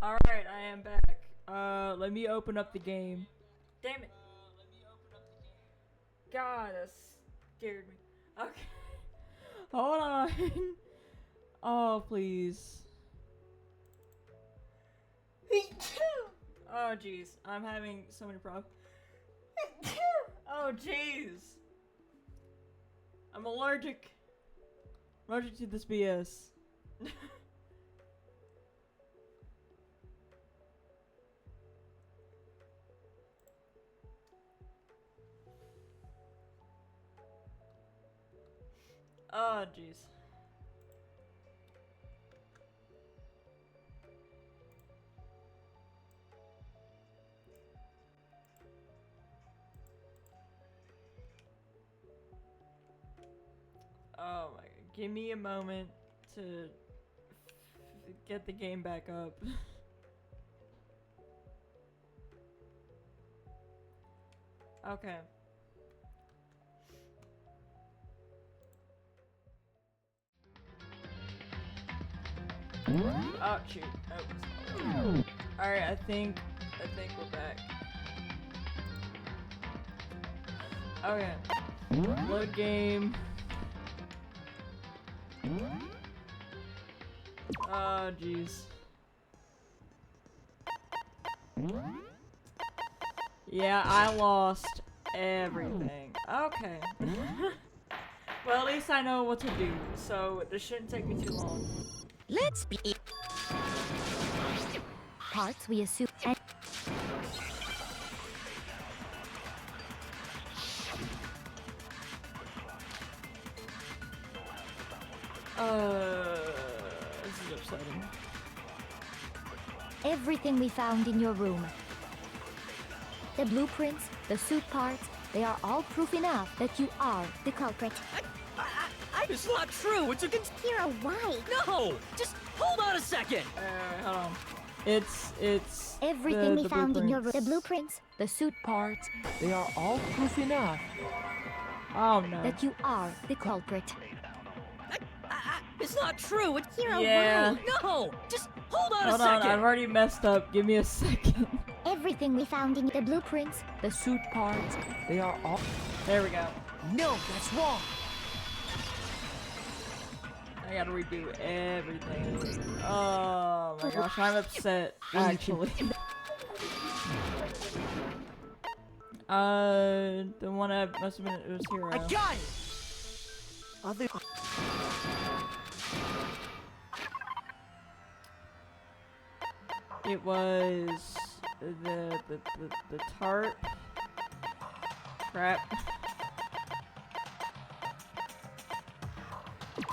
Alright, I am back. Let me open up the game. Damn it. God, that scared me. Okay. Hold on. Oh, please. Oh, jeez. I'm having so many problems. Oh, jeez. I'm allergic. Allergic to this BS. Oh, jeez. Oh my god. Give me a moment to get the game back up. Okay. Oh shoot. Oh. Alright, I think we're back. Okay. Load game. Oh jeez. Yeah, I lost everything. Okay. Well, at least I know what to do, so this shouldn't take me too long. Let's be parts we assume and this is upsetting. everything we found in your room. The blueprints, the suit parts, they are all proof enough that you are the culprit. It's not true. It's against. You're white. No! Just hold on a second. Hold on. It's Everything we the found in your room. blueprints. The blueprints, the suit parts, They are all proof enough. Oh no. that you are the culprit. It's not true. It's. You're Yeah. white. No! Just hold on Hold a on, second. I've already messed up. Give me a second. Everything we found in the blueprints, The suit parts. They are all. There we go. No, that's wrong. I gotta redo everything. Oh my gosh, I'm upset, actually. The one I must have been, it was Hero. I got it. Other. It was the tart. Crap. It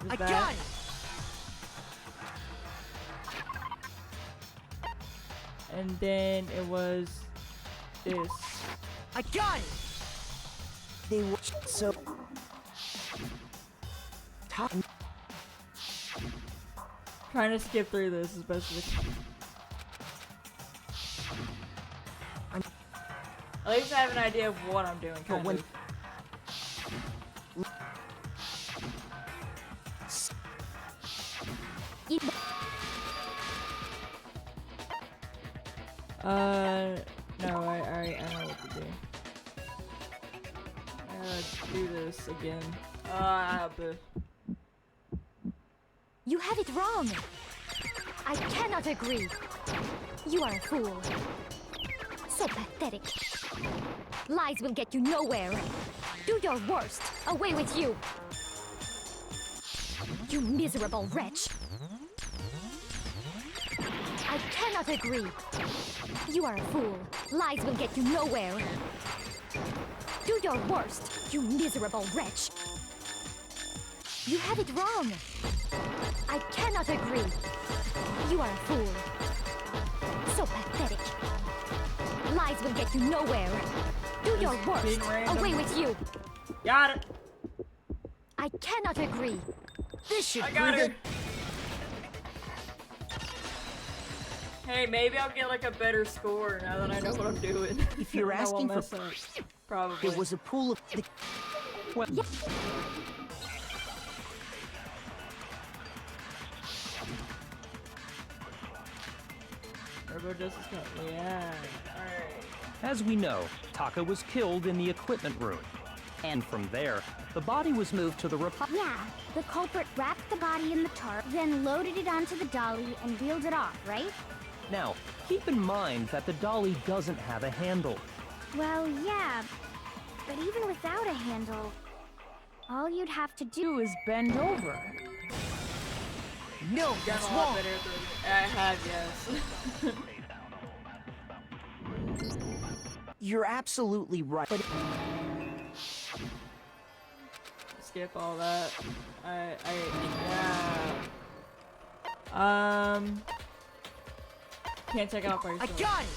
was I that. got it. And then it was this. I got it. They were so. Top. Trying to skip through this as best as I can. At least I have an idea of what I'm doing, kind when- of. You- No, I know what to do. I gotta do this again. I have to. You have it wrong. I cannot agree. You are a fool. So pathetic. Lies will get you nowhere. Do your worst. Away with you. You miserable wretch. I cannot agree. You are a fool. Lies will get you nowhere. Do your worst, you miserable wretch. You have it wrong. I cannot agree. You are a fool. So pathetic. Lies will get you nowhere. Do your Just worst. being random. Away with you. Got it! I cannot agree. This should I got prove her! it. Hey, maybe I'll get like a better score now that I know what I'm doing. If you're I won't asking for- mess up. Probably. There was a pool of. Well, Turbo Justice Cup. Yeah. Alright. As we know, Taka was killed in the equipment room. And from there, the body was moved to the Yeah, the culprit wrapped the body in the tarp, then loaded it onto the dolly and wheeled it off, right? Now, keep in mind that the dolly doesn't have a handle. Well, yeah, but even without a handle, all you'd have to do is bend over. No, Done that's a lot wrong. better at the- I have, yes. You're absolutely right. But Skip all that. Can't take out by I yourself. got it.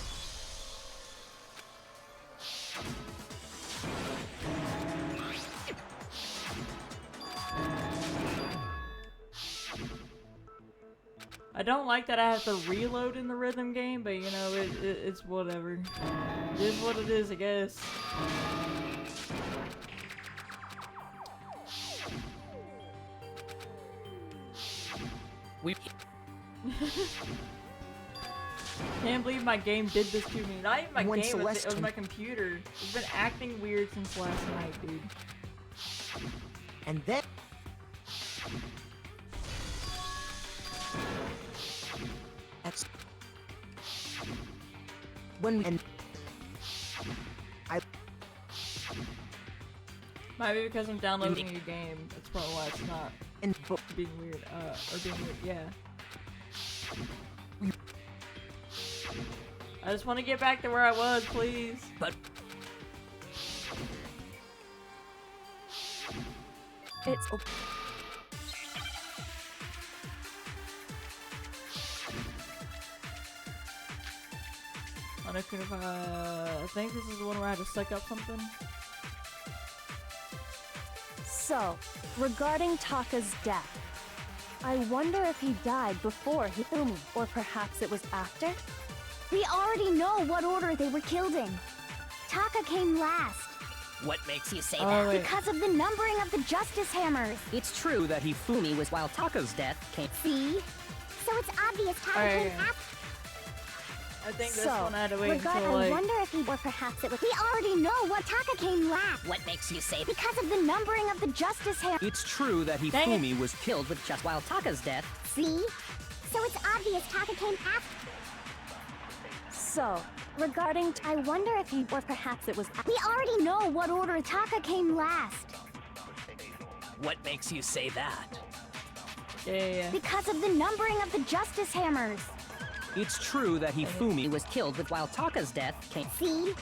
I don't like that I have to reload in the rhythm game, but you know, it's whatever. It is what it is, I guess. Can't believe my game did this to me. Not even my When game, it was Celeste- my computer. It's been acting weird since last night, dude. And then that's when we and I Might be because I'm downloading a new game. That's probably why it's not and being weird. Or being weird, yeah. I just want to get back to where I was, please. but It's I think this is the one where I had to suck up something. So, regarding Taka's death, I wonder if he died before Hifumi, or perhaps it was after? We already know what order they were killed in. Taka came last. What makes you say Oh, that? wait. Because of the numbering of the Justice Hammers. It's true that Hifumi was while Taka's death came. See? So it's obvious Taka Alright, came yeah. after. I think this So, one I had to wait regard, until I like... wonder if he, or perhaps it was. We already know what Taka came last. What makes you say that? Because of the numbering of the Justice Hammers. It's true that Dang it. Hifumi was Killed with just while Taka's death. See? So it's obvious Taka came after. So, regarding, I wonder if he, or perhaps it was. We already know what order Taka came last. What makes you say that? Yeah. Because of the numbering of the Justice Hammers. It's true that He Hifumi was killed with while Taka's death came. See?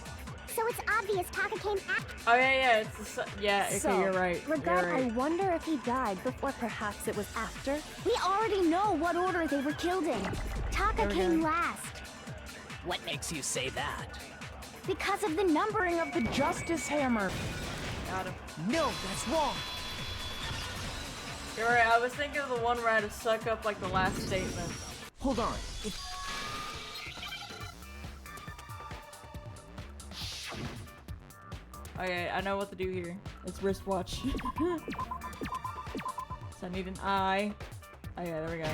So it's obvious Taka came after. Oh yeah, it's the yeah. Okay, So, you're right. Regard, You're right. I wonder if he died before, perhaps it was after. We already know what order they were killed in. Taka There we came go. last. What makes you say that? Because of the numbering of the Justice Hammer. Got him. no, that's wrong. You're right. I was thinking of the one where I had to suck up like the last statement. Hold on. Okay, I know what to do here. It's wristwatch. So I need an I. Okay, there we go.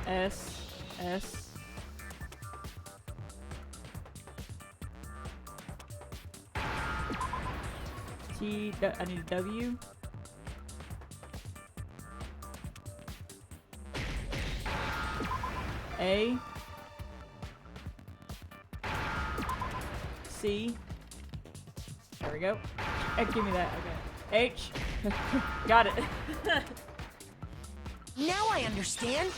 S. S. T. I need a W. A. C. There we go. Give me that. Okay. H. Got it. Now I understand.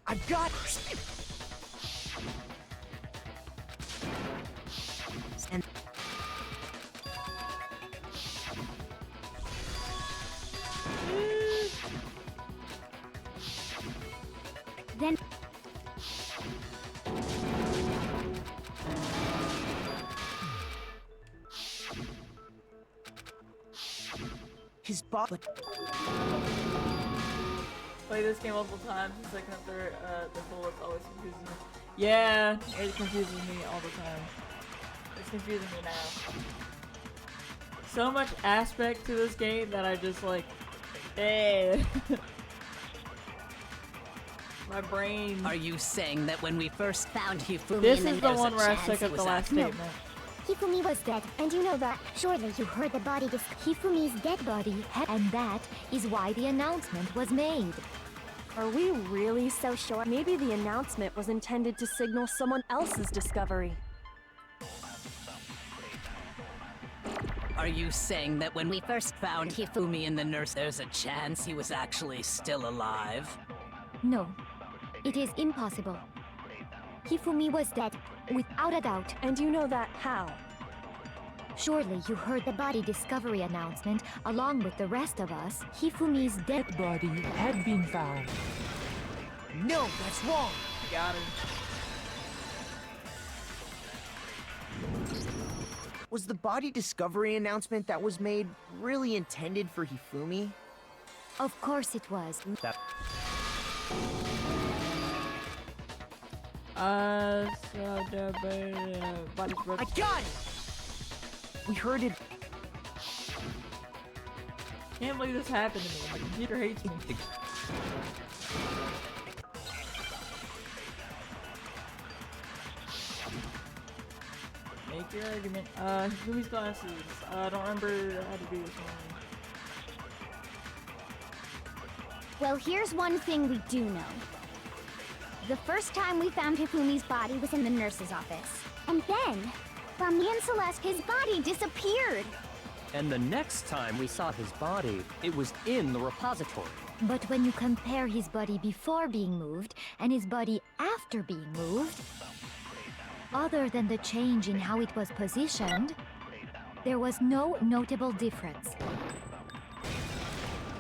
I've got and Then his body. Play this game multiple times and second after the bullets always confuses me. Yeah, it confuses me all the time. It's confusing me now. So much aspect to this game that I just like, eh. My brain. Are you saying that when we first found Hifumi This in is the there's a one where I chance stuck he up the was last No. statement. Hifumi was dead, and you know that. Surely you heard the body Hifumi's dead body, and that is why the announcement was made. Are we really so sure? Maybe the announcement was intended to signal someone else's discovery. Are you saying that when we first found Hifumi in the nurse, there's a chance he was actually still alive? No, it is impossible. Hifumi was dead, without a doubt. And you know that how? Surely you heard the body discovery announcement along with the rest of us. Hifumi's dead Body had been found. No, that's wrong. Got her. Was the body discovery announcement that was made really intended for Hifumi? Of course it was. That So the body's I broken. got it! We heard it. Can't believe this happened to me. My computer hates me. Make your argument. Hifumi's glasses. I don't remember how to do this one. Well, here's one thing we do know. The first time we found Hifumi's body was in the nurse's office. And then, from me and Celeste, his body disappeared. and the next time we saw his body, it was in the repository. But when you compare his body before being moved and his body after being moved, other than the change in how it was positioned, there was no notable difference.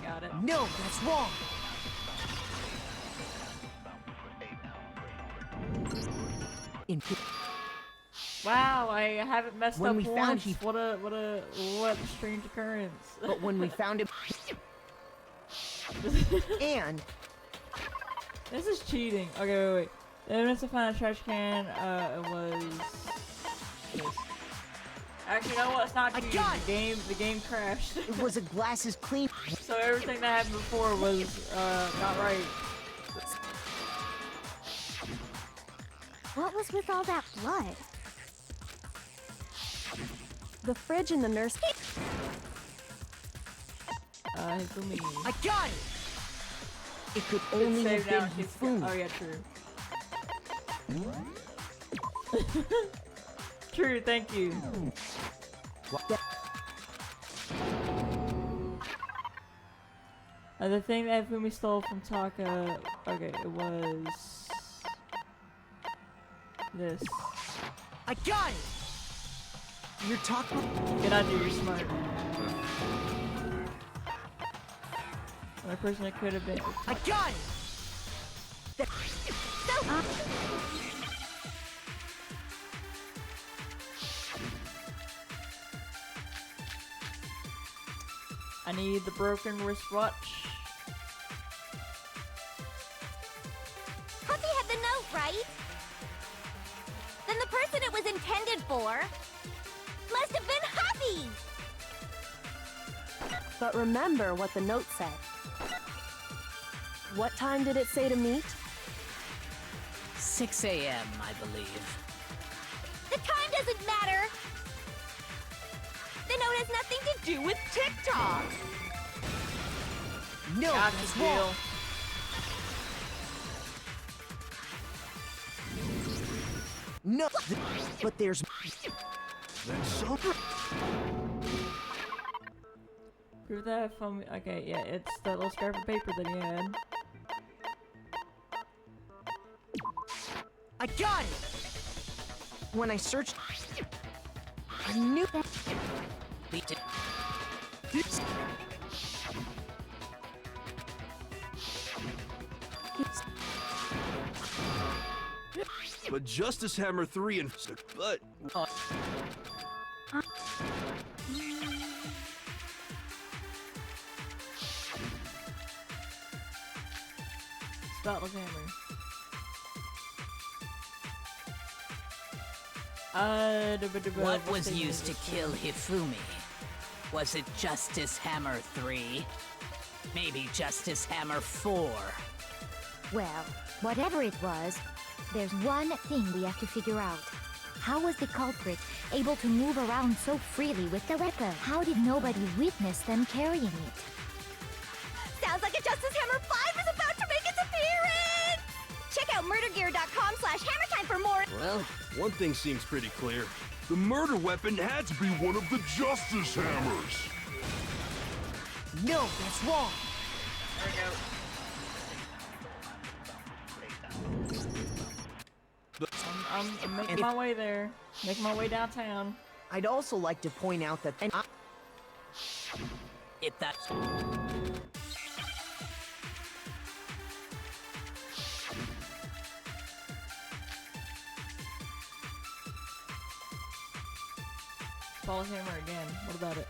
Got it. No, that's wrong. In Wow, I haven't messed When up we found once. he- What a strange occurrence. but when we found him, and This is cheating. Okay, wait. The evidence to find a trash can, it was this. Actually, you know what? It's not I cheating. got it! The game crashed. it was a glasses clean. So everything that happened before was not right. What was with all that blood? The fridge in the nurse. Hifumi. I got it. It could It's only have saved been now in case- Hifumi. Oh yeah, true. True, thank you. The thing that Hifumi stole from Taka. Okay, it was this. I got it. You're talking. Good idea, you're smart. The person that could have been. I got it. I need the broken wristwatch. Huffy had the note, right? Then the person it was intended for must have been Huffy! But remember what the note said. What time did it say to meet? 6 a.m., I believe. The time doesn't matter! The note has nothing to do with TikTok! No, Gotcha, that's deal. wrong. No, but there's. That's so. Prove that from. Okay, yeah, it's that little scrap of paper that he had. I got it. When I searched, I knew that. Beat it. But Justice Hammer 3 and but Spotless hammer. What was used to kill Hifumi? Was it Justice Hammer 3? Maybe Justice Hammer 4? Well, whatever it was, there's one thing we have to figure out. How was the culprit able to move around so freely with the weapon? How did nobody witness them carrying it? Sounds like a Justice Hammer 5 is about to make its appearance! Check out murdergear.com/hammertime for more. Well, one thing seems pretty clear. The murder weapon had to be one of the Justice Hammers. No, that's wrong. There we go. I'm making my way there. Making my way downtown. I'd also like to point out that If that's... Ball hammer again. What about it?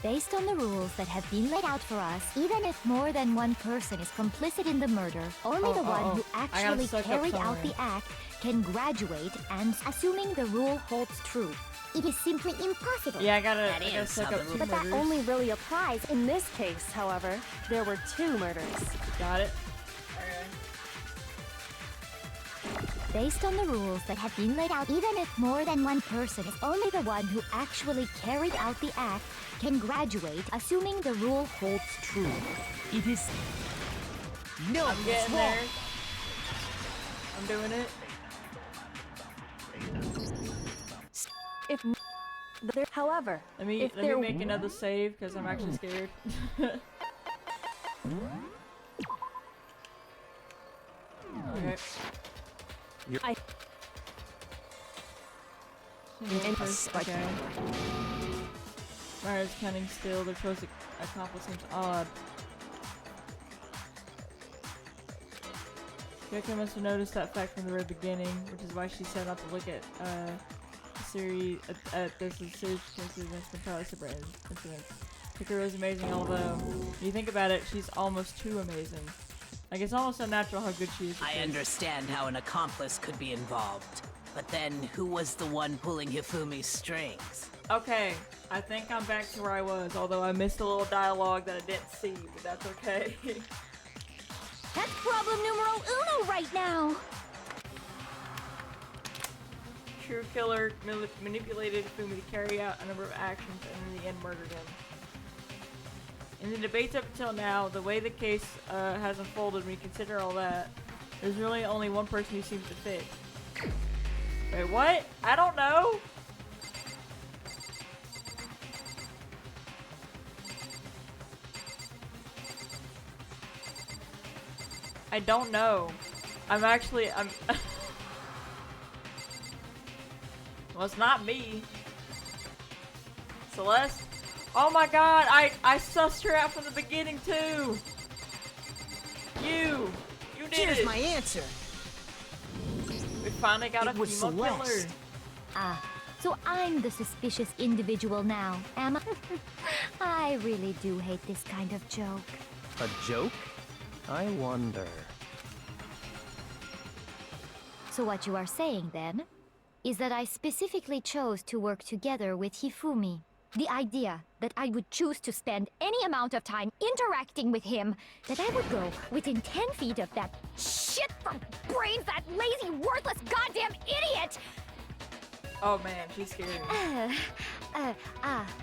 Based on the rules that have been laid out for us, even if more than one person is complicit in the murder, only the one who actually carried out the act can graduate, and assuming the rule holds true. It is simply impossible. Yeah, I gotta suck up 2 But murders. that only really applies in this case, however. There were 2 murders. Got it. Based on the rules that have been laid out, even if more than one person is only the one who actually carried out the act can graduate, assuming the rule holds true. It is... no, I'm that's getting wrong. there. I'm doing it. If there, however, Let me if there make another save because I'm actually scared. Okay. I Okay. Myra's counting still. Their choice accomplice seems odd. Gekko must have noticed that fact from the very beginning, which is why she set out to look at the series at this series against entirely separate incidents. Hikaru is amazing, although when you think about it, she's almost too amazing. Like, it's almost unnatural how good she is. I understand how an accomplice could be involved. But then, who was the one pulling Hifumi's strings? Okay, I think I'm back to where I was, although I missed a little dialogue that I didn't see, but that's okay. That's problem numero uno right now. True killer manipulated Hifumi to carry out a number of actions and in the end murdered him. In the debates up until now, the way the case has unfolded, when you consider all that, there's really only one person who seems to fit. Wait, what? I don't know! I don't know. I'm well, it's not me. Celeste? Oh my god, I sussed her out from the beginning too! You did Here's it! my answer. We finally got It a was female killer. Celeste. Ah, so I'm the suspicious individual now, am I? I really do hate this kind of joke. A joke? I wonder. So what you are saying then, is that I specifically chose to work together with Hifumi. The idea that I would choose to spend any amount of time interacting with him, that I would go within 10 feet of that shit for brains, that lazy, worthless, goddamn idiot! Oh man, she's scary.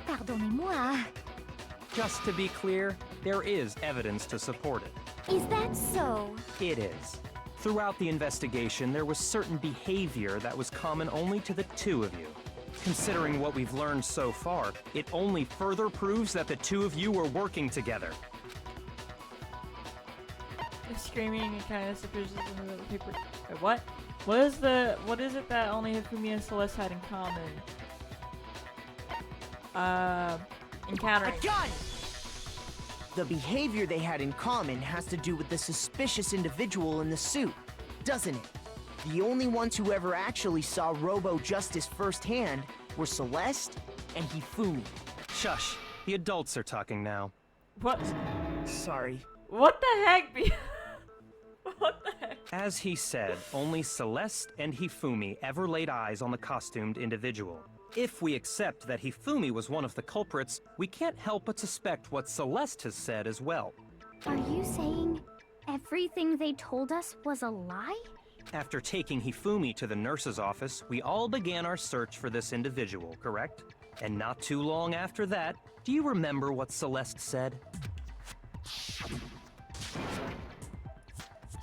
Pardonnez-moi. Just to be clear, there is evidence to support it. Is that so? It is. Throughout the investigation, there was certain behavior that was common only to the 2 of you. Considering what we've learned so far, it only further proves that the 2 of you were working together. Screaming and kind of suspicious in the paper. Wait, what? What is it that only Hifumi and Celeste had in common? Encountering. I got it! The behavior they had in common has to do with the suspicious individual in the suit, doesn't it? The only ones who ever actually saw Robo-Justice firsthand were Celeste and Hifumi. Shush. The adults are talking now. What? Sorry. What the heck? What the heck? As he said, only Celeste and Hifumi ever laid eyes on the costumed individual. If we accept that Hifumi was one of the culprits, we can't help but suspect what Celeste has said as well. Are you saying Everything they told us was a lie? After taking Hifumi to the nurse's office, we all began our search for this individual, correct? And not too long after that, do you remember what Celeste said?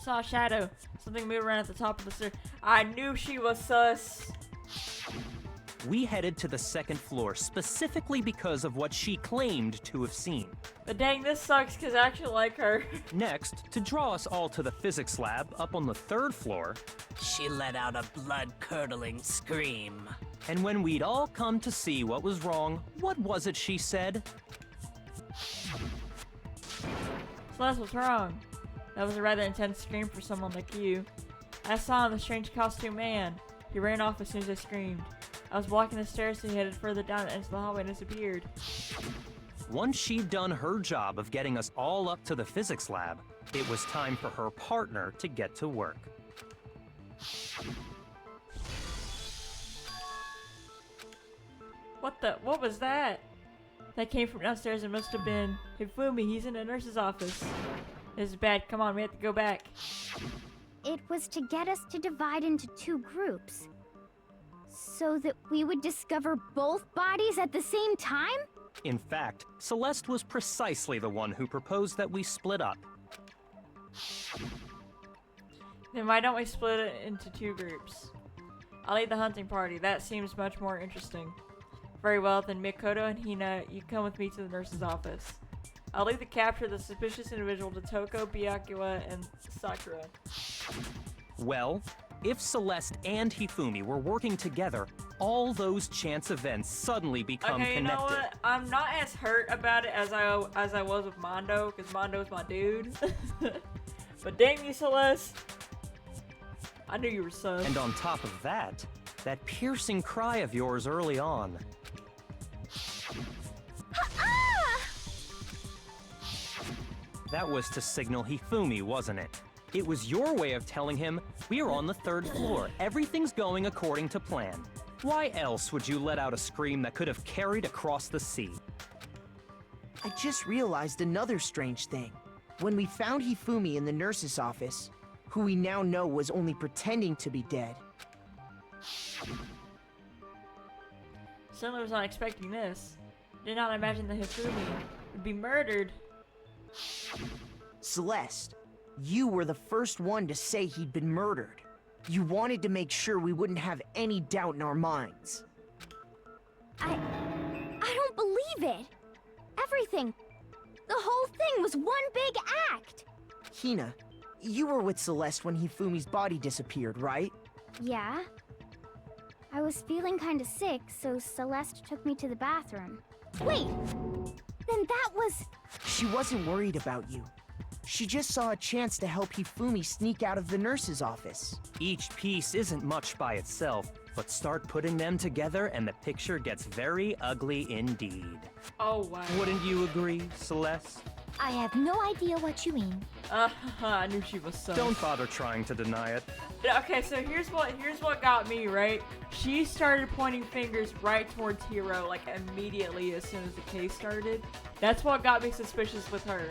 Saw a shadow. Something moved around at the top of the stairs. I knew she was sus. We headed to the second floor specifically because of what she claimed to have seen. But dang, this sucks because I actually like her. Next, to draw us all to the physics lab up on the third floor, She let out a blood-curdling scream. and when we'd all come to see what was wrong, what was it she said? Celeste, what's wrong? That was a rather intense scream for someone like you. I saw him, the strange costume man. He ran off as soon as I screamed. I was walking the stairs, so he headed further down into the hallway and disappeared. Once she'd done her job of getting us all up to the physics lab, it was time for her partner to get to work. What was that? That came from downstairs. It must have been Hifumi. He's in the nurse's office. This is bad. Come on, we have to go back. It was to get us to divide into two groups. So that we would discover both bodies at the same time? In fact, Celeste was precisely the one who proposed that we split up. Then why don't we split it into two groups? I'll lead the hunting party. That seems much more interesting. Very well, then Mikoto and Hina, you come with me to the nurse's office. I'll leave the capture of the suspicious individual to Toko, Byakuya, and Sakura. Well, if Celeste and Hifumi were working together, all those chance events suddenly become Okay, you connected. know what? I'm not as hurt about it as I was with Mondo, because Mondo's my dude. But dang you, Celeste. I knew you were sus. And on top of that piercing cry of yours early on. That was to signal Hifumi, wasn't it? It was your way of telling him, we're on the third floor, everything's going according to plan. Why else would you let out a scream that could have carried across the sea? I just realized another strange thing. When we found Hifumi in the nurse's office, who we now know was only pretending to be dead, Certainly was not expecting this. Did not imagine that Hifumi would be murdered. Celeste, you were the first one to say he'd been murdered. You wanted to make sure we wouldn't have any doubt in our minds. I don't believe it. Everything. The whole thing was one big act. Hina, you were with Celeste when Hifumi's body disappeared, right? Yeah. I was feeling kinda sick, so Celeste took me to the bathroom. Wait! Then that was... She wasn't worried about you. She just saw a chance to help Hifumi sneak out of the nurse's office. Each piece isn't much by itself, but start putting them together and the picture gets very ugly indeed. Oh wow. Wouldn't you agree, Celeste? I have no idea what you mean. I knew she was sus. Don't bother trying to deny it. Okay, so here's what got me, right? She started pointing fingers right towards Hiro, like immediately as soon as the case started. That's what got me suspicious with her.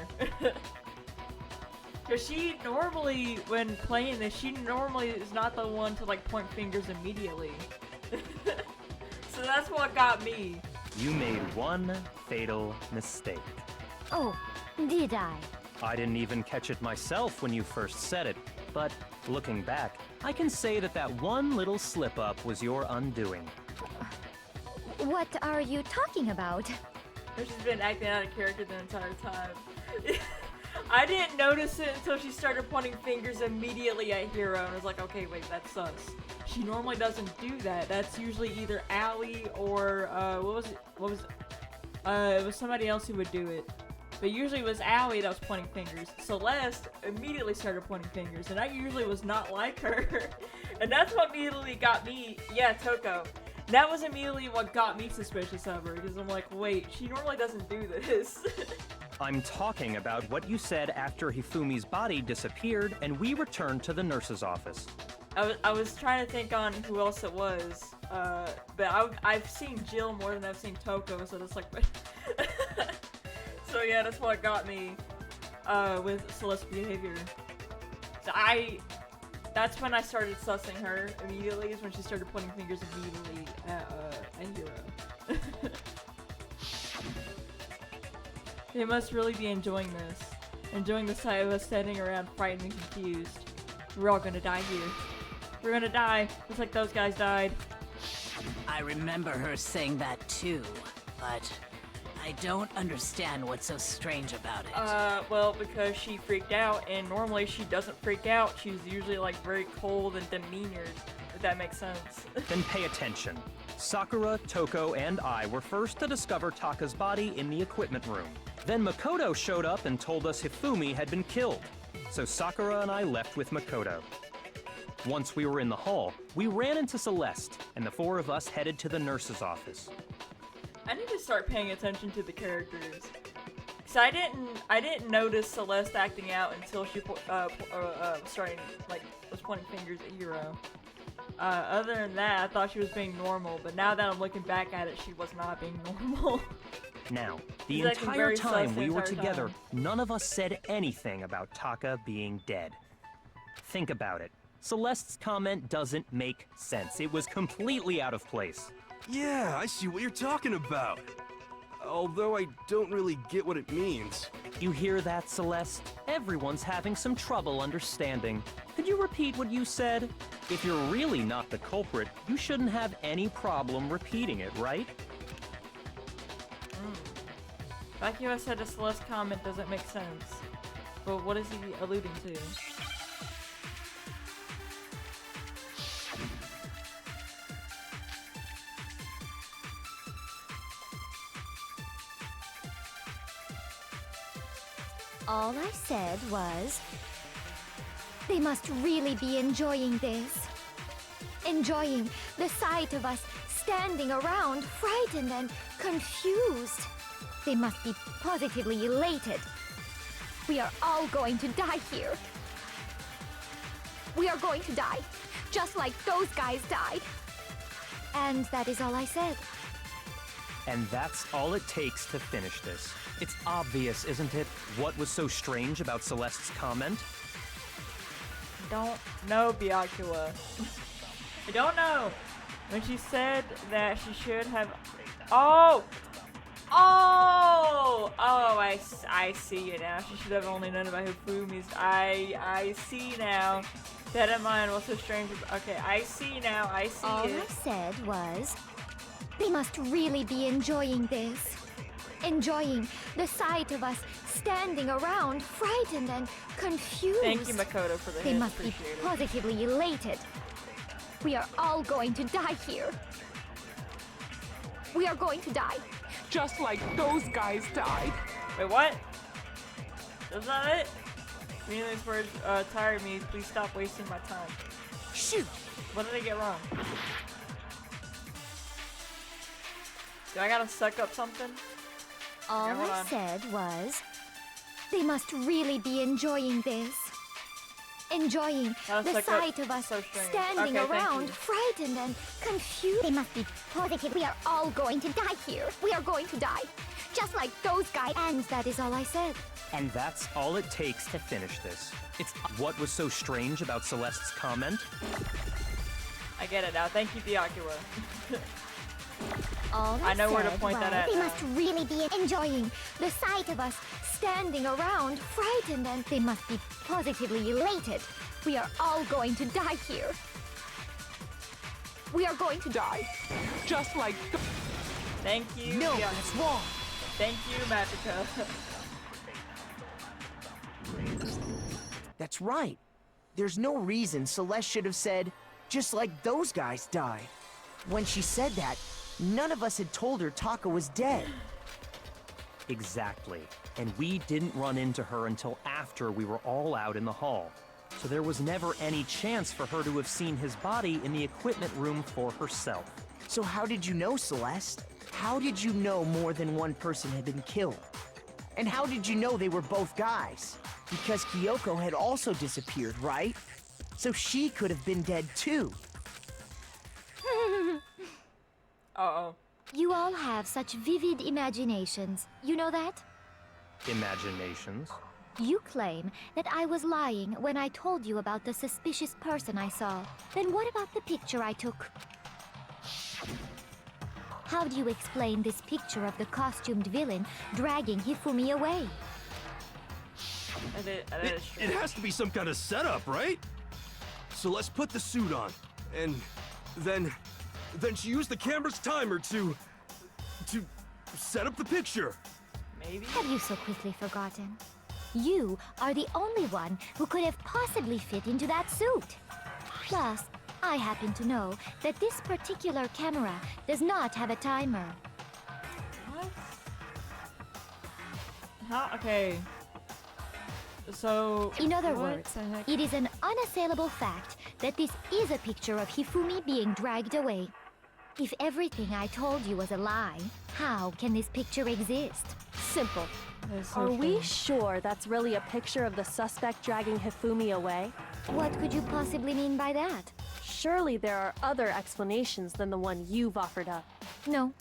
Cause she normally, when playing this, she normally is not the one to like point fingers immediately. So that's what got me. You made one fatal mistake. Oh, did I? I didn't even catch it myself when you first said it, but looking back, I can say that that one little slip-up was your undoing. What are you talking about? She's been acting out of character the entire time. I didn't notice it until she started pointing fingers immediately at Hiro, and I was like, okay, wait, that's sus. She normally doesn't do that. That's usually either Allie or, it was somebody else who would do it. But usually it was Allie that was pointing fingers. Celeste immediately started pointing fingers, and that usually was not like her. And that's what immediately got me, yeah, Toko. That was immediately what got me suspicious of her, because I'm like, wait, she normally doesn't do this. I'm talking about what you said after Hifumi's body disappeared and we returned to the nurse's office. I was trying to think on who else it was, but I've seen Jill more than I've seen Toko, so that's like... So yeah, that's what got me. with Celeste's behavior. So that's when I started sussing her immediately, is when she started pointing fingers immediately at Hero. They must really be enjoying this. Enjoying the sight of us standing around frightened and confused. We're all gonna die here. We're gonna die, just like those guys died. I remember her saying that too, but I don't understand what's so strange about it. Well, because she freaked out, and normally she doesn't freak out. She's usually, like, very cold and demeanored, if that makes sense. Then pay attention. Sakura, Toko, and I were first to discover Taka's body in the equipment room. Then Makoto showed up and told us Hifumi had been killed. So Sakura and I left with Makoto. Once we were in the hall, we ran into Celeste, and the four of us headed to the nurse's office. I need to start paying attention to the characters. Cause I didn't notice Celeste acting out until she was pointing fingers at Hiro. Other than that, I thought she was being normal, but now that I'm looking back at it, she was not being normal. Now, the She's acting entire very time sus the we were entire together, time. none of us said anything about Taka being dead. Think about it. Celeste's comment doesn't make sense. It was completely out of place. Yeah, I see what you're talking about. Although I don't really get what it means. You hear that, Celeste? Everyone's having some trouble understanding. Could you repeat what you said? If you're really not the culprit, you shouldn't have any problem repeating it, right? Like you said, the Celeste comment doesn't make sense. But what is he alluding to? All I said was, they must really be enjoying this. Enjoying the sight of us standing around, frightened and confused. They must be positively elated. We are all going to die here. We are going to die, just like those guys died. And that is all I said. And that's all it takes to finish this. It's obvious, isn't it, what was so strange about Celeste's comment? Don't know, Byakuya. I don't know. When she said that she should have... Oh! I see it now. She should have only known about Hifumi's. I see now. That in mind, what's so strange? Okay, I see now. I see All it. I said was, they must really be enjoying this. Enjoying the sight of us standing around, frightened and confused. Thank you, Makoto, for the They hint. must be Appreciate it. positively elated. We are all going to die here. We are going to die. Just like those guys died. Wait, what? That's not it? Reading these words tire me. Please stop wasting my time. Shoot! What did I get wrong? Do I gotta suck up something? All Yeah, hold I on. said was, they must really be enjoying this. Enjoying Gotta the suck up. sight of us So strange. standing Okay, thank around, you. frightened and confused. They must be positive. We are all going to die here. We are going to die. Just like those guys. And that is all I said. And that's all it takes to finish this. It's what was so strange about Celeste's comment? I get it now. Thank you, Byakuya. All I know where to said point that was, at They now. must really be enjoying the sight of us standing around, frightened, and they must be positively elated. We are all going to die here. We are going to die. Just like Thank you. No, Byakuya. that's wrong. Thank you, Magica. That's right. There's no reason Celeste should have said, just like those guys died. When she said that, none of us had told her Taka was dead. Exactly. And we didn't run into her until after we were all out in the hall. So there was never any chance for her to have seen his body in the equipment room for herself. So how did you know, Celeste? How did you know more than one person had been killed? And how did you know they were both guys? Because Kyoko had also disappeared, right? So she could have been dead too. Uh-oh. You all have such vivid imaginations. You know that? Imaginations. You claim that I was lying when I told you about the suspicious person I saw. Then what about the picture I took? How do you explain this picture of the costumed villain dragging Hifumi away? It has to be some kind of setup, right? So let's put the suit on, and then she used the camera's timer to set up the picture. Maybe? Have you so quickly forgotten? You are the only one who could have possibly fit into that suit. Plus, I happen to know that this particular camera does not have a timer. What? How? Okay. So... In other what words, the heck? it is an unassailable fact that this is a picture of Hifumi being dragged away. If everything I told you was a lie, how can this picture exist? Simple. That's so Are we strange. sure that's really a picture of the suspect dragging Hifumi away? What could you possibly mean by that? Surely there are other explanations than the one you've offered up. No,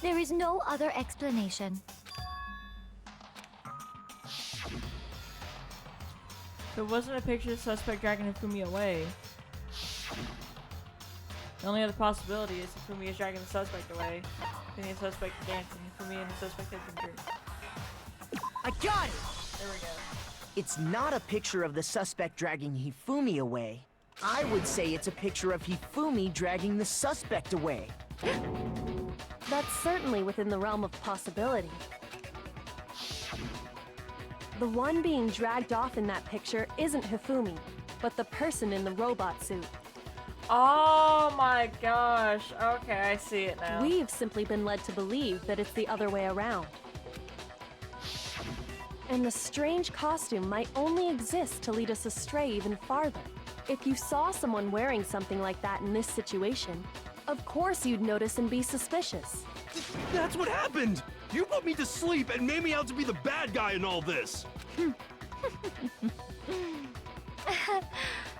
there is no other explanation. If it wasn't a picture of the suspect dragging Hifumi away, the only other possibility is Hifumi is dragging the suspect away, and the suspect is dancing. Hifumi and the suspect has been drinking. I got it! There we go. It's not a picture of the suspect dragging Hifumi away. I would say it's a picture of Hifumi dragging the suspect away. That's certainly within the realm of possibility. The one being dragged off in that picture isn't Hifumi, but the person in the robot suit. Oh my gosh. Okay, I see it now. We've simply been led to believe that it's the other way around. And the strange costume might only exist to lead us astray even farther. If you saw someone wearing something like that in this situation, of course you'd notice and be suspicious. That's what happened! You put me to sleep and made me out to be the bad guy in all this!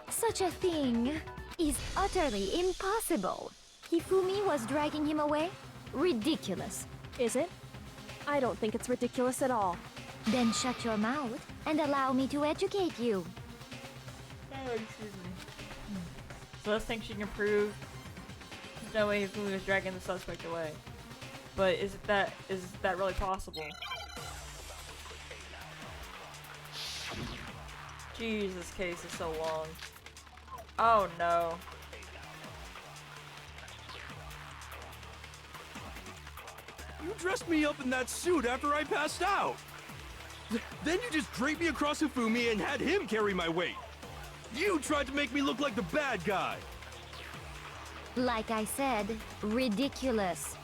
Such a thing is utterly impossible. Hifumi was dragging him away? Ridiculous. Is it? I don't think it's ridiculous at all. Then shut your mouth and allow me to educate you. Oh, excuse me. So let's think she can prove there's no way Hifumi was dragging the suspect away. But is that really possible? Jeez, this case is so long. Oh no. You dressed me up in that suit after I passed out! Then you just draped me across Hifumi and had him carry my weight! You tried to make me look like the bad guy! Like I said, ridiculous.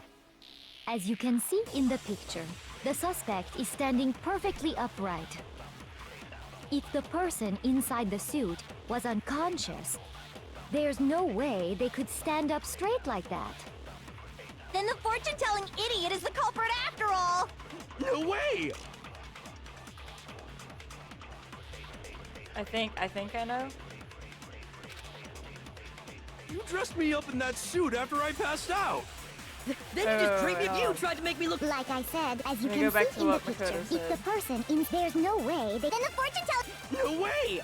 As you can see in the picture, the suspect is standing perfectly upright. If the person inside the suit was unconscious, there's no way they could stand up straight like that. Then the fortune-telling idiot is the culprit after all! No way! I think I know. You dressed me up in that suit after I passed out! Then you just draped me up. You tried to make me look. Like I said, as you Let me can go back see to in the what picture, Makoto if said. the person in there's no way they then the fortune-telling No way!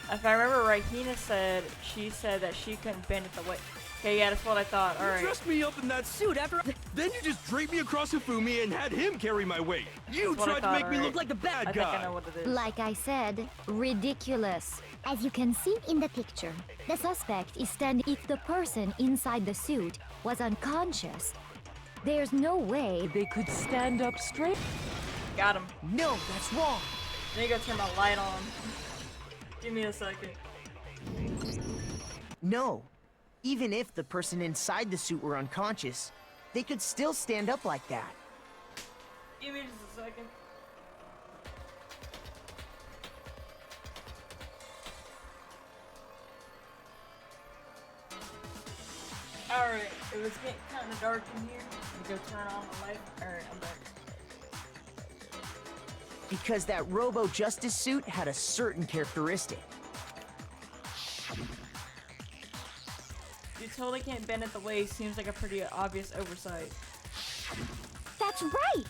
If I remember right, Hina said she said that she couldn't bend it the way. Okay, yeah, that's what I thought. You Alright. dressed me up in that suit after. Then you just draped me across Hifumi and had him carry my weight. You That's what I tried to make thought, me alright. look like the bad I guy. think I know what it is. Like I said, ridiculous. As you can see in the picture, the suspect is standing. If the person inside the suit was unconscious, there's no way They could stand up straight. Got him. No, that's wrong. Let me go turn my light on. Give me a second. No. Even if the person inside the suit were unconscious, they could still stand up like that. Give me just a second. Alright, it was getting kind of dark in here. Let me go turn on the light. Alright, I'm back. Because that Robo Justice suit had a certain characteristic. You totally can't bend it the way seems like a pretty obvious oversight. That's right!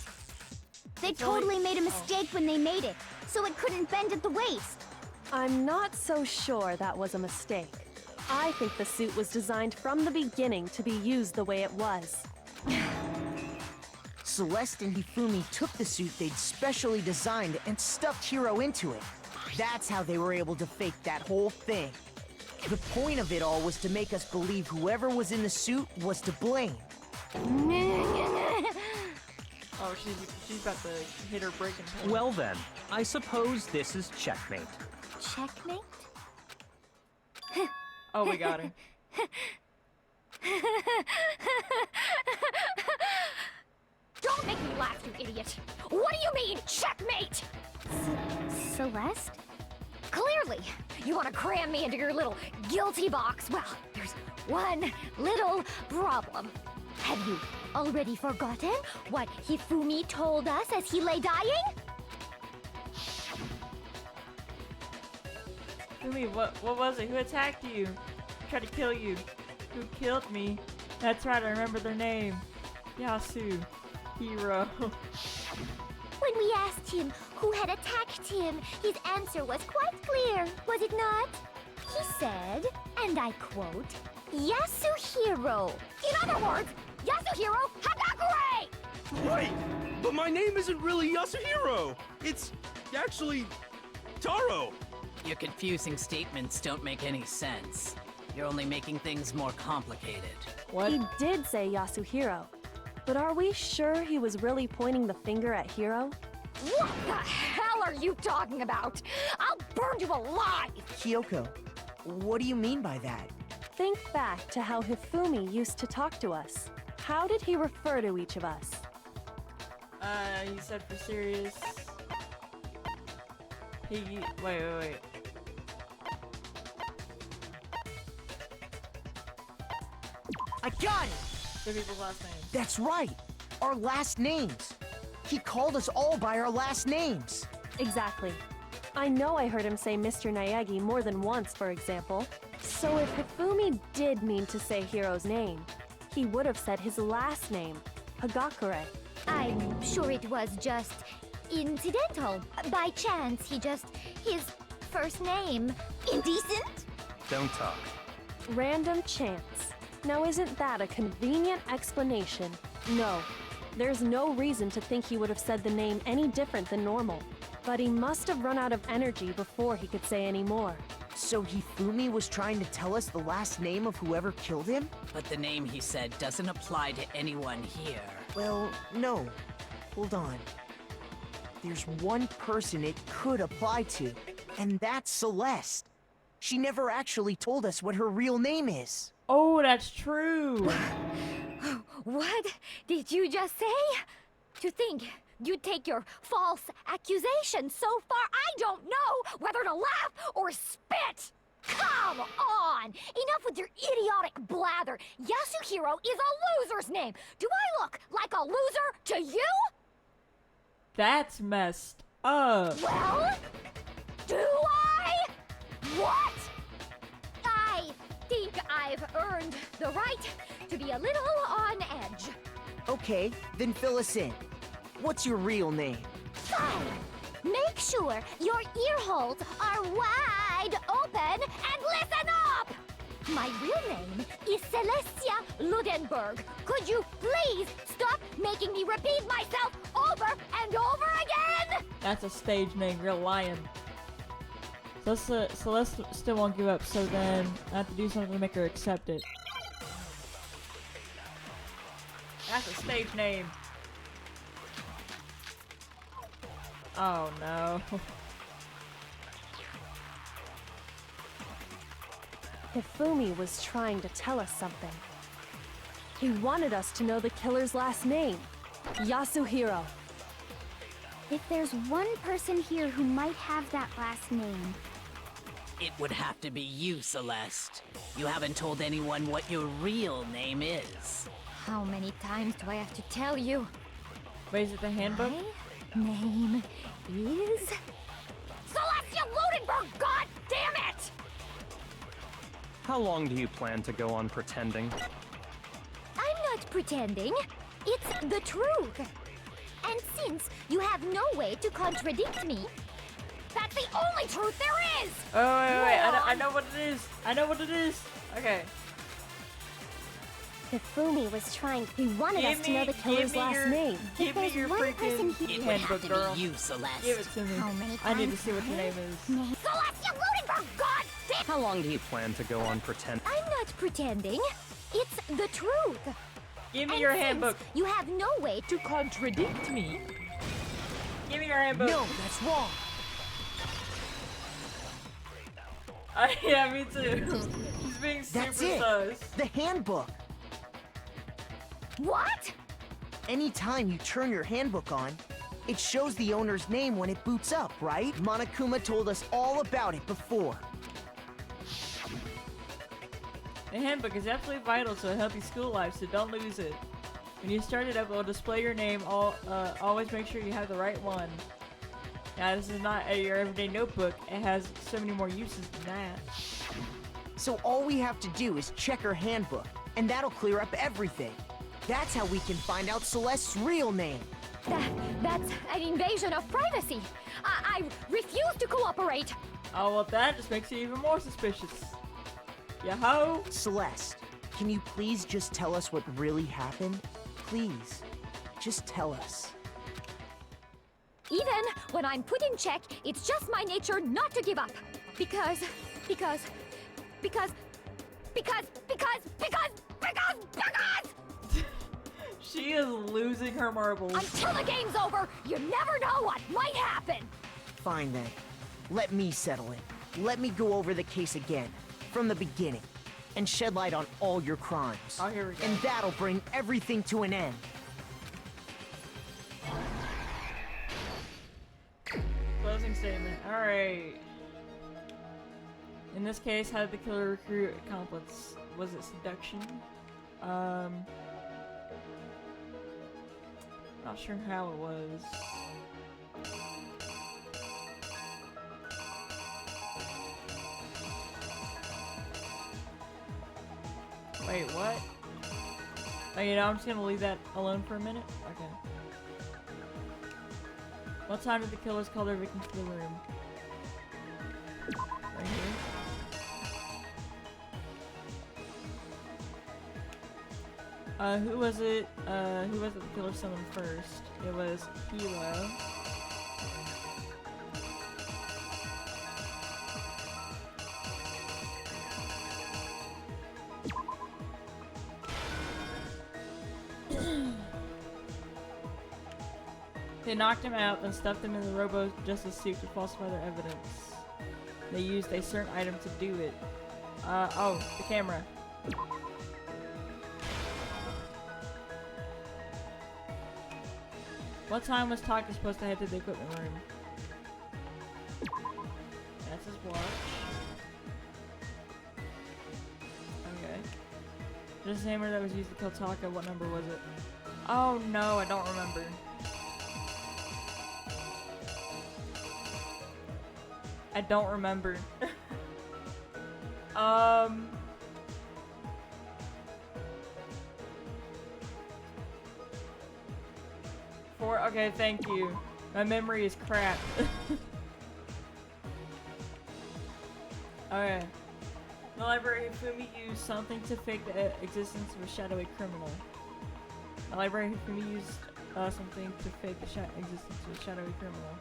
They It's only- totally made a mistake when they made it, so it couldn't bend at the waist. I'm not so sure that was a mistake. I think the suit was designed from the beginning to be used the way it was. Celeste and Hifumi took the suit they'd specially designed and stuffed Hiro into it. That's how they were able to fake that whole thing. The point of it all was to make us believe whoever was in the suit was to blame. Oh, she's about to hit her breaking point. Well then, I suppose this is checkmate. Checkmate? Oh, we got her. Don't make me laugh, you idiot! What do you mean, checkmate? Celeste? Clearly, you want to cram me into your little guilty box. Well, there's one little problem. Have you already forgotten what Hifumi told us as he lay dying? Fumi, what was it? Who attacked you? Who tried to kill you? Who killed me? That's right, I remember their name. Yasu. Hiro. When we asked him who had attacked him, his answer was quite clear, was it not? He said, and I quote, Yasuhiro. In other words, Yasuhiro Hagakure! Wait, but my name isn't really Yasuhiro. It's actually Taro. Your confusing statements don't make any sense. You're only making things more complicated. What? He did say Yasuhiro, but are we sure he was really pointing the finger at Hiro? What the hell are you talking about? I'll burn you alive! Kyoko, what do you mean by that? Think back to how Hifumi used to talk to us. How did he refer to each of us? He said for serious. Wait. I got it! The people's last names. That's right! Our last names! He called us all by our last names! Exactly. I know I heard him say Mr. Naegi more than once, for example. So if Hifumi did mean to say Hiro's name, he would have said his last name, Hagakure. I'm sure it was just incidental. By chance, his first name. Indecent? Don't talk. Random chance. Now isn't that a convenient explanation? No. There's no reason to think he would have said the name any different than normal. But he must have run out of energy before he could say any more. So Hifumi was trying to tell us the last name of whoever killed him? But the name he said doesn't apply to anyone here. Well, no. Hold on. There's one person it could apply to, and that's Celeste. She never actually told us what her real name is. Oh, that's true. What did you just say? To think you'd take your false accusation so far, I don't know whether to laugh or spit! Come on! Enough with your idiotic blather! Yasuhiro is a loser's name! Do I look like a loser to you? That's messed up. Well, do I? What? I think I've earned the right to be a little on edge. Okay, then fill us in. What's your real name? Fine. Make sure your ear holes are wide open and listen up! My real name is Celestia Ludenberg. Could you please stop making me repeat myself over and over again? That's a stage name, you're lying. Celeste still won't give up, so then I have to do something to make her accept it. That's a stage name. Oh no. Hifumi was trying to tell us something. He wanted us to know the killer's last name, Yasuhiro. If there's one person here who might have that last name, It would have to be you, Celeste. You haven't told anyone what your real name is. How many times do I have to tell you? Wait, is it the handbook? my name is... Celestia Ludenberg, god damn it! How long do you plan to go on pretending? I'm not pretending. It's the truth. And since you have no way to contradict me, that's the only truth there is! Oh, wait. I know what it is. I know what it is. Okay. Hifumi was trying. He wanted us to know the killer's last name. Give me your freaking It would have handbook, to girl. be you, Celeste. Give it to me. How many I need to times see what your name is. Celestia Ludenberg, God damn! How long do you plan to go on pretend? I'm not pretending. It's the truth. Give me And your since handbook. you have no way to Contradict me? Give me your handbook. No, that's wrong. Yeah, me too. She's being super That's it. sus. The handbook. What? Anytime you turn your handbook on, it shows the owner's name when it boots up, right? Monokuma told us all about it before. The handbook is absolutely vital to a healthy school life, so don't lose it. When you start it up, it will display your name. Always make sure you have the right one. Now, this is not your everyday notebook. It has so many more uses than that. So all we have to do is check her handbook, and that'll clear up everything. That's how we can find out Celeste's real name. That's an invasion of privacy. I refuse to cooperate. Oh, well, that just makes it even more suspicious. Yo-ho! Celeste, can you please just tell us what really happened? Please, just tell us. Even when I'm put in check, it's just my nature not to give up. Because. She is losing her marbles. Until the game's over, you never know what might happen. Fine then. Let me settle it. Let me go over the case again, from the beginning, and shed light on all your crimes. Oh, here we go. And that'll bring everything to an end. Closing statement. Alright. In this case, how did the killer recruit accomplice? Was it seduction? Not sure how it was. Wait, what? Oh, you know, I'm just gonna leave that alone for a minute? Okay. What time did the killers call their victims to the room? Right here. Who was it the killer summoned first? It was Hilo. They knocked him out, then stuffed him in the Robo-Justice suit to falsify their evidence. They used a certain item to do it. Oh, the camera. What time was Taka supposed to head to the equipment room? That's his watch. Okay. This hammer that was used to kill Taka, what number was it? Oh no, I don't remember. I don't remember. Okay, thank you. My memory is crap. Okay. The library Hifumi used something to fake the existence of a shadowy criminal. The library Hifumi used something to fake the existence of a shadowy criminal.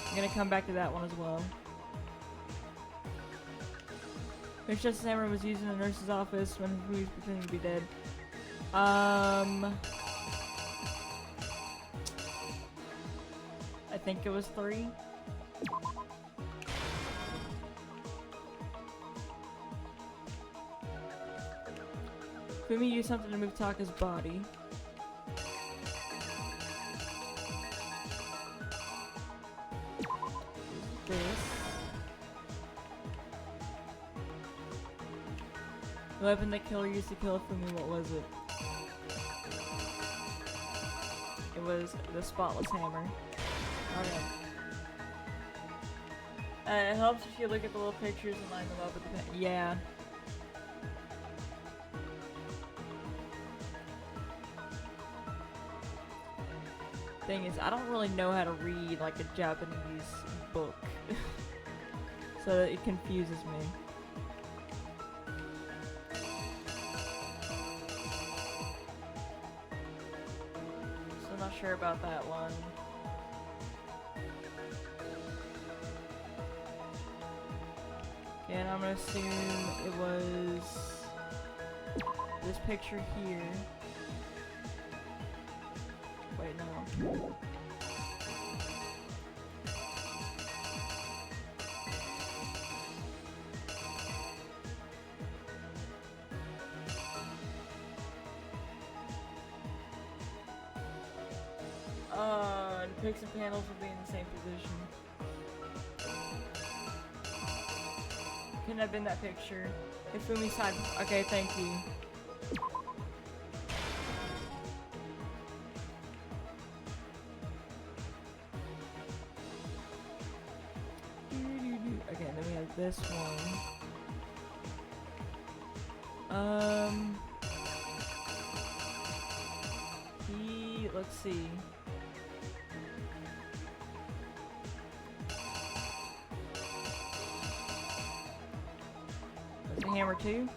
I'm gonna come back to that one as well. Which Justice Hammer was used in the nurse's office when he was pretending to be dead. I think it was 3. Fumi used something to move Taka's body. This. The weapon the killer used to kill Fumi, what was it? It was the spotless hammer. Okay. It helps if you look at the little pictures and line them up with the yeah. Thing is, I don't really know how to read like a Japanese book, so it confuses me. So I'm not sure about that one. And I'm gonna assume it was this picture here. Wait, no. The picks and panels will be in the same position. Couldn't have been that picture. Hifumi's side. Okay, thank you. Okay, then we have this one. Let's see. That's a hammer too.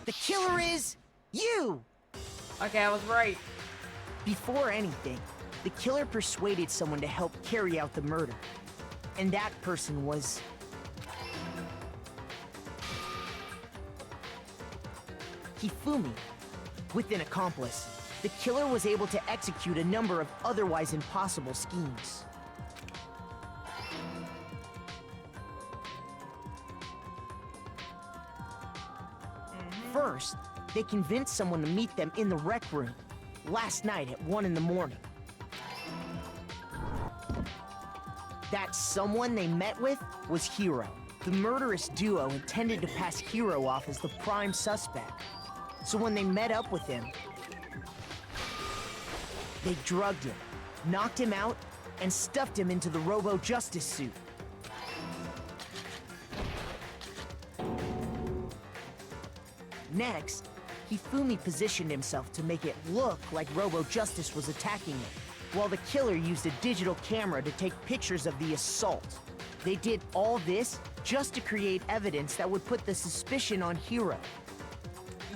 The killer is you! Okay, I was right. Before anything, the killer persuaded someone to help carry out the murder. And that person was... Hifumi. With an accomplice, the killer was able to execute a number of otherwise impossible schemes. First, they convinced someone to meet them in the rec room last night at 1 in the morning. That someone they met with was Hiro. The murderous duo intended to pass Hiro off as the prime suspect. So when they met up with him, they drugged him, knocked him out, and stuffed him into the Robo-Justice suit. Next, Hifumi positioned himself to make it look like Robo-Justice was attacking him, while the killer used a digital camera to take pictures of the assault. They did all this just to create evidence that would put the suspicion on Hiro.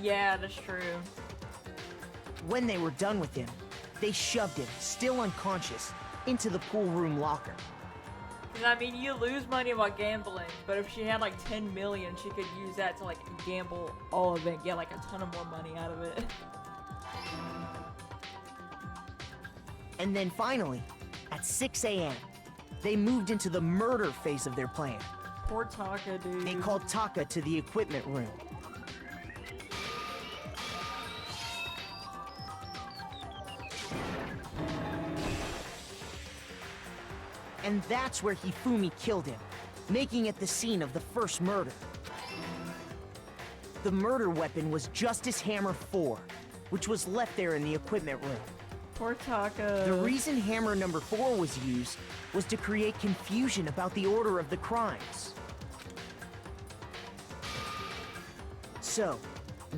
Yeah, that's true. When they were done with him, they shoved him, still unconscious, into the pool room locker. 'Cause, I mean, you lose money while gambling, but if she had like 10 million, she could use that to like gamble all of it, get like a ton of more money out of it. And then finally, at 6 a.m., they moved into the murder phase of their plan. Poor Taka, dude. They called Taka to the equipment room. And that's where Hifumi killed him, making it the scene of the first murder. The murder weapon was Justice Hammer 4, which was left there in the equipment room. Poor Taka. The reason Hammer number 4 was used was to create confusion about the order of the crimes. So,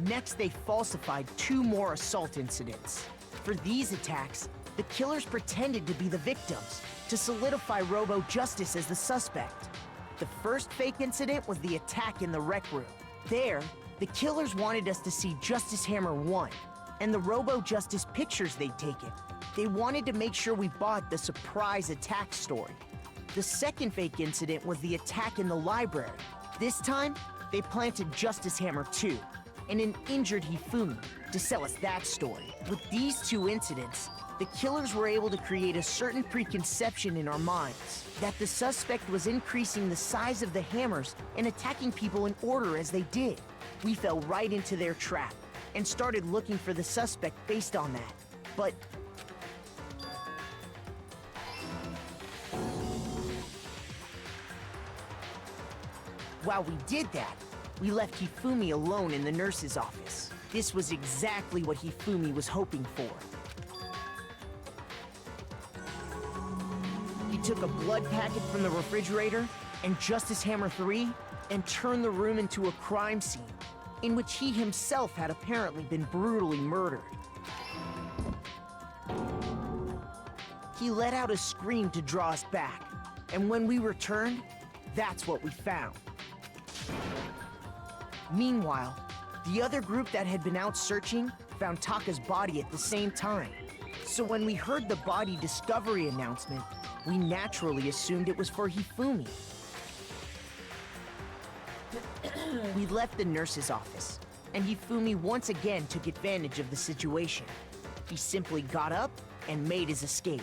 next they falsified 2 more assault incidents. For these attacks, the killers pretended to be the victims, to solidify Robo-Justice as the suspect. The first fake incident was the attack in the rec room. There, the killers wanted us to see Justice Hammer 1, and the Robo-Justice pictures they'd taken. They wanted to make sure we bought the surprise attack story. The second fake incident was the attack in the library. This time, they planted Justice Hammer 2, and an injured Hifumi, to sell us that story. With these 2 incidents, the killers were able to create a certain preconception in our minds that the suspect was increasing the size of the hammers and attacking people in order as they did. We fell right into their trap and started looking for the suspect based on that. But while we did that, we left Hifumi alone in the nurse's office. This was exactly what Hifumi was hoping for. He took a blood packet from the refrigerator and Justice Hammer 3 and turned the room into a crime scene in which he himself had apparently been brutally murdered. He let out a scream to draw us back, and when we returned, that's what we found. Meanwhile, the other group that had been out searching found Taka's body at the same time. So when we heard the body discovery announcement, we naturally assumed it was for Hifumi. We left the nurse's office, and Hifumi once again took advantage of the situation. He simply got up and made his escape.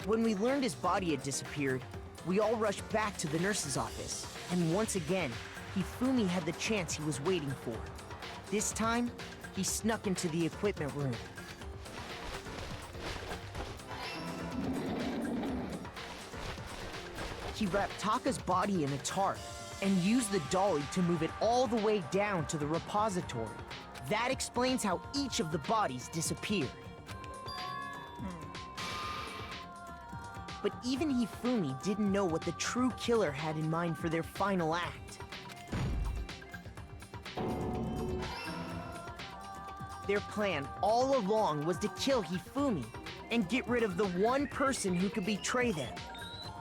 When we learned his body had disappeared, we all rushed back to the nurse's office, and once again, Hifumi had the chance he was waiting for. This time, he snuck into the equipment room. He wrapped Taka's body in a tarp and used the dolly to move it all the way down to the repository. That explains how each of the bodies disappeared. But even Hifumi didn't know what the true killer had in mind for their final act. Their plan all along was to kill Hifumi and get rid of the one person who could betray them.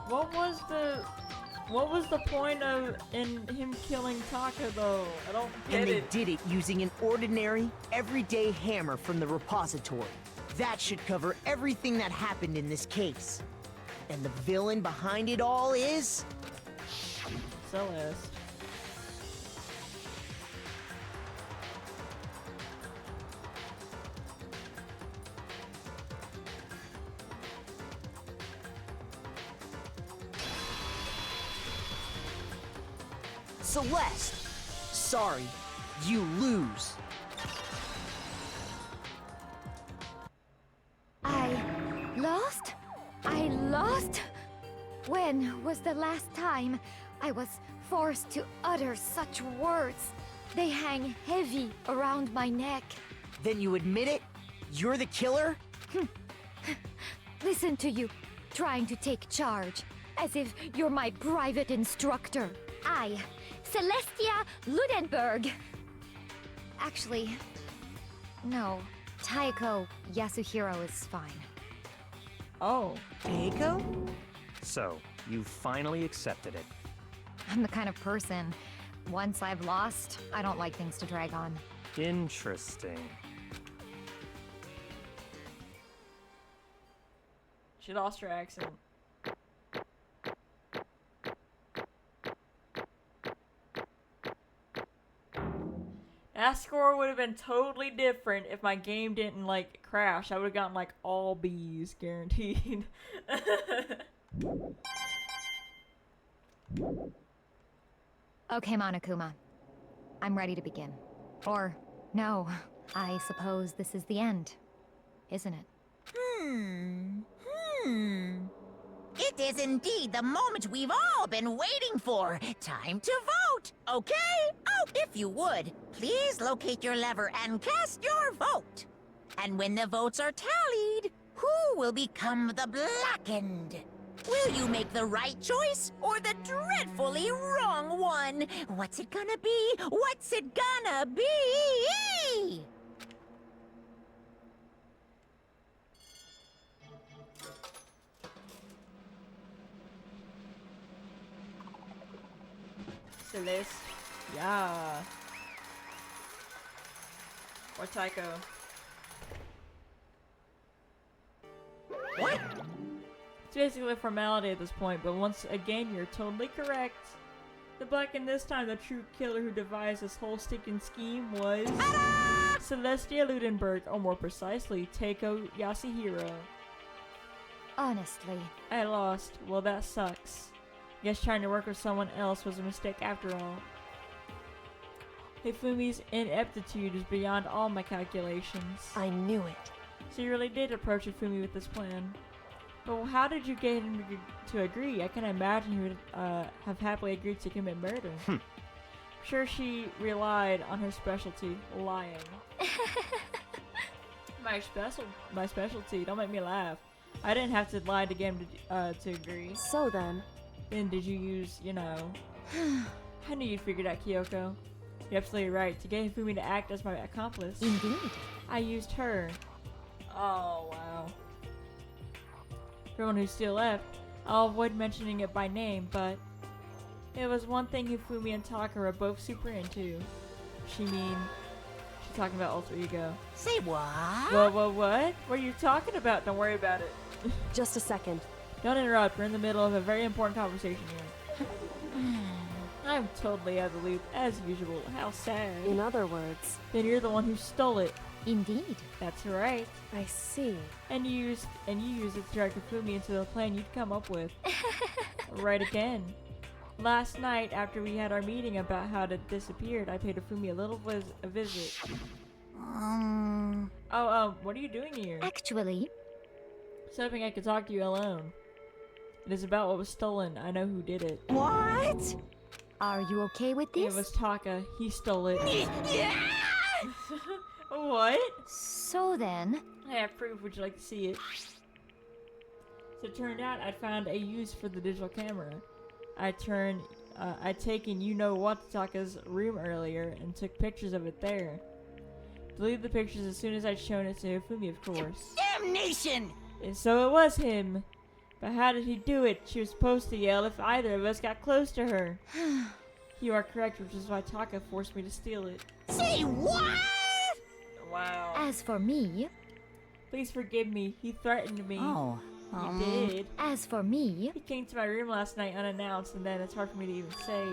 What was the point of in him killing Taka though? I don't get And they it. did it using an ordinary, everyday hammer from the repository. That should cover everything that happened in this case. And the villain behind it all is... Celeste. Celeste! Sorry, you lose. I lost? I lost? When was the last time I was forced to utter such words? They hang heavy around my neck. Then you admit it? You're the killer? Listen to you, trying to take charge, as if you're my private instructor. I, Celestia Ludenberg. Actually, no. Taiko Yasuhiro is fine. Oh. Keiko? So, you finally accepted it. I'm the kind of person, once I've lost, I don't like things to drag on. Interesting. She lost her accent. That score would have been totally different if my game didn't, like, crash. I would have gotten, like, all B's, guaranteed. Okay, Monokuma. I'm ready to begin. Or, no, I suppose this is the end, isn't it? It is indeed the moment we've all been waiting for. Time to vote, okay? Oh, if you would, please locate your lever and cast your vote. And when the votes are tallied, who will become the blackened? Will you make the right choice or the dreadfully wrong one? What's it gonna be? What's it gonna be? Celeste. Yeah. Or Taiko. What? It's basically a formality at this point, but once again, you're totally correct. The black and this time the true killer who devised this whole stinking scheme was Celestia Ludenberg, or more precisely, Taiko Yasuhiro. Honestly, I lost. Well, that sucks. Guess trying to work with someone else was a mistake after all. Hifumi's ineptitude is beyond all my calculations. I knew it. So you really did approach Hifumi with this plan. But how did you get him to agree? I can imagine he would have happily agreed to commit murder. Sure, she relied on her specialty, lying. My specialty. Don't make me laugh. I didn't have to lie to get him to agree. So then, Then did you use, you know... I knew you'd figured out, Kyoko. You're absolutely right. To get Hifumi to act as my accomplice, Indeed. I used her. Oh, wow. For anyone who's still left, I'll avoid mentioning it by name, but... It was one thing Hifumi and Taka were both super into. She's talking about alter ego. Say what? What? What are you talking about? Don't worry about it. just a second. Don't interrupt. We're in the middle of a very important conversation here. I'm totally out of the loop, as usual. How sad. In other words, Then you're the one who stole it. Indeed. That's right. I see. And you used it to drag Hifumi into the plan you'd come up with. Right again. Last night, after we had our meeting about how it disappeared, I paid Hifumi a little visit. What are you doing here? Actually, So hoping I could talk to you alone. It is about what was stolen. I know who did it. What? are you okay with this? It was Taka. He stole it. What? So then, I have proof. Would you like to see it? So it turned out I'd found a use for the digital camera. I'd taken you-know-what to Taka's room earlier and took pictures of it there. Deleted the pictures as soon as I'd shown it to Hifumi, of course. Damnation! And so it was him. But how did he do it? She was supposed to yell if either of us got close to her. You are correct, which is why Taka forced me to steal it. Say what? Wow. as for me, Please forgive me. He threatened me. Oh. He did. as for me, He came to my room last night unannounced, and then it's hard for me to even say.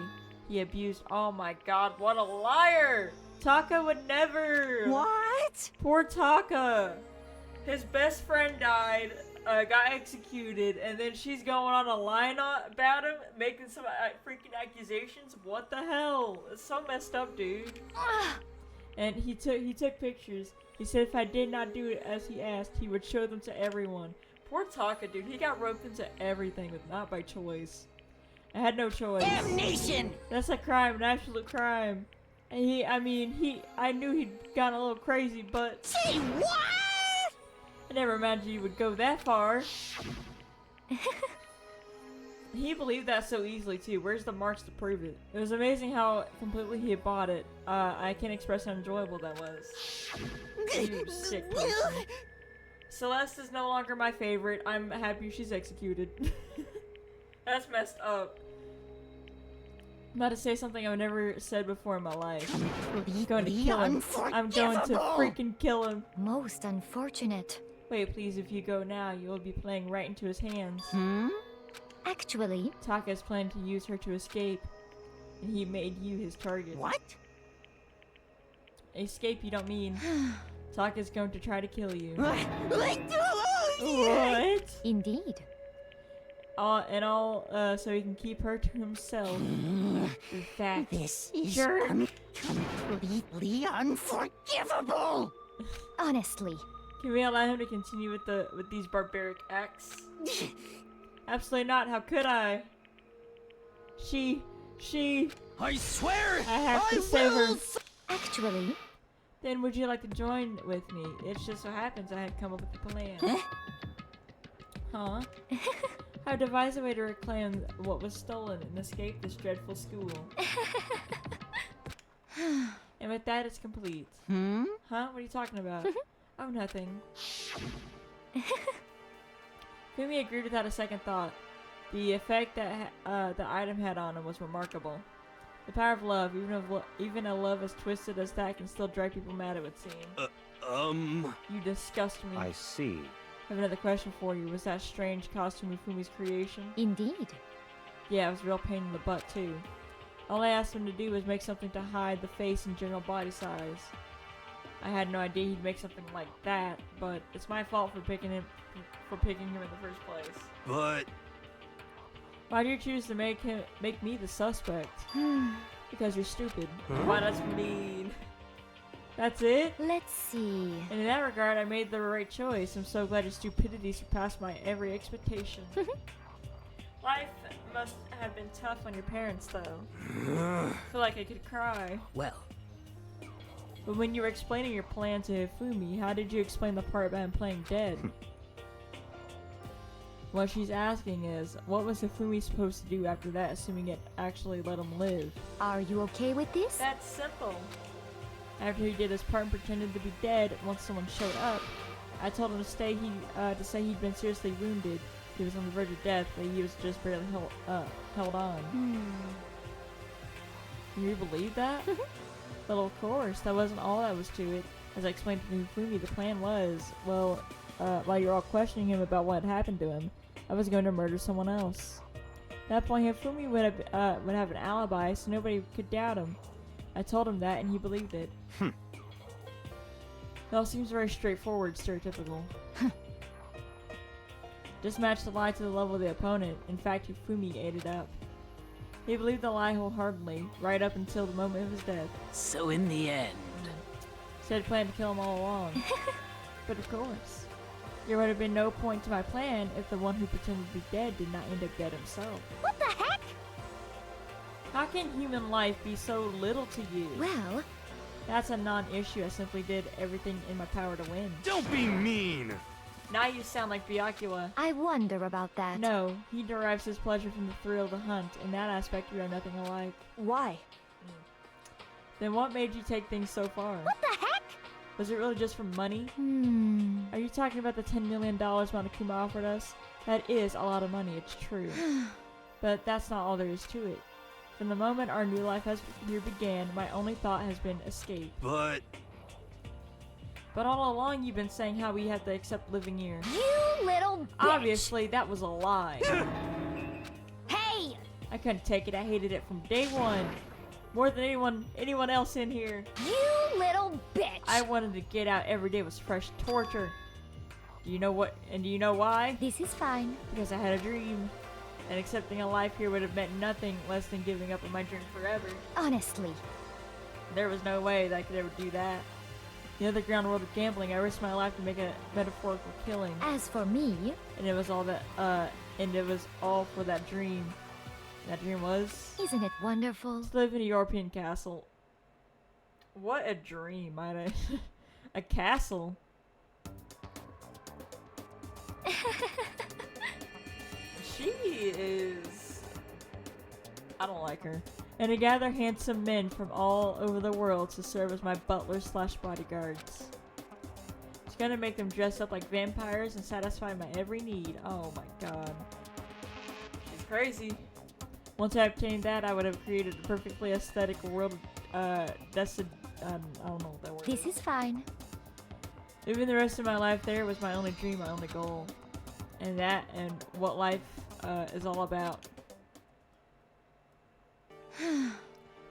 He abused. Oh my god, what a liar! Taka would never! What? Poor Taka! His best friend died, got executed, and then she's going on a line about him, making some freaking accusations? What the hell? It's so messed up, dude. And he took pictures. He said if I did not do it as he asked, he would show them to everyone. Poor Taka, dude. He got roped into everything, but not by choice. I had no choice. Damnation! That's a crime, an absolute crime. And I knew he'd gone a little crazy, but Say what? I never imagined he would go that far. He believed that so easily, too. Where's the marks to prove it? It was amazing how completely he had bought it. I can't express how enjoyable that was. You sick person. Celeste is no longer my favorite. I'm happy she's executed. That's messed up. I'm about to say something I've never said before in my life. I'm going to kill him. I'm going to freaking kill him. most unfortunate. Wait, please, if you go now, you will be playing right into his hands. Actually, Taka is planning to use her to escape, and he made you his target. What? Escape, you don't mean. Taka is going to try to kill you. What? What? indeed. So he can keep her to himself. In fact, This is Sure. completely unforgivable! Honestly, can we allow him to continue with these barbaric acts? Absolutely not. How could I? She. I swear! I have to save her. actually, Then would you like to join with me? It just so happens I had come up with a plan. Huh? I devised a way to reclaim what was stolen and escape this dreadful school. And with that, it's complete. Huh? What are you talking about? Oh, nothing. Fumi agreed without a second thought. The effect that the item had on him was remarkable. The power of love, even a love as twisted as that, can still drive people mad, it would seem. You disgust me. I see. I have another question for you. Was that strange costume Fumi's creation? indeed. Yeah, it was a real pain in the butt, too. All I asked him to do was make something to hide the face and general body size. I had no idea he'd make something like that, but it's my fault for picking him in the first place. But Why do you choose to make me the suspect? Because you're stupid. Why, that's mean. That's it? Let's see. And in that regard, I made the right choice. I'm so glad your stupidity surpassed my every expectation. must have been tough on your parents, though. I feel like I could cry. Well, But when you were explaining your plan to Hifumi, how did you explain the part about him playing dead? What she's asking is, what was Hifumi supposed to do after that, assuming it actually let him live? Are you okay with this? That's simple. After he did his part and pretended to be dead once someone showed up, I told him to say he'd been seriously wounded. He was on the verge of death, but he was just barely held on. Can you believe that? But of course, that wasn't all that was to it. As I explained to Hifumi, the plan was, well, while you're all questioning him about what had happened to him, I was going to murder someone else. At that point, Hifumi would have an alibi, so nobody could doubt him. I told him that, and he believed it. It all seems very straightforward, stereotypical. Just match the lie to the level of the opponent. In fact, Hifumi ate it up. He believed the lie wholeheartedly, right up until the moment of his death. so in the end, Said he planned to kill him all along. But of course, there would have been no point to my plan if the one who pretended to be dead did not end up dead himself. What the heck? How can human life be so little to you? Well, That's a non-issue. I simply did everything in my power to win. Don't be mean! Now you sound like Byakuya. I wonder about that. No, he derives his pleasure from the thrill of the hunt. In that aspect, we are nothing alike. Why? Then what made you take things so far? What the heck? Was it really just for money? Hmm. Are you talking about the $10 million Monokuma offered us? That is a lot of money, it's true. But that's not all there is to it. From the moment our new life here began, my only thought has been escape. But But all along you've been saying how we have to accept living here. You little bitch. Obviously, that was a lie. Hey! I couldn't take it. I hated it from day one. More than anyone else in here. You little bitch! I wanted to get out every day was fresh torture. Do you know what? And do you know why? This is fine. Because I had a dream. And accepting a life here would have meant nothing less than giving up on my dream forever. Honestly. There was no way that I could ever do that. In the underground world of gambling, I risked my life to make a metaphorical killing. As for me, And it was all that, and it was all for that dream. That dream was isn't it wonderful? to live in a European castle. What a dream, might I? A castle. She is... I don't like her. And to gather handsome men from all over the world to serve as my butlers / bodyguards. She's gonna make them dress up like vampires and satisfy my every need. Oh my god. She's crazy. Once I obtained that, I would have created a perfectly aesthetic world destined... I don't know what that word This is fine. Living the rest of my life there was my only dream, my only goal. And that, and what life is all about.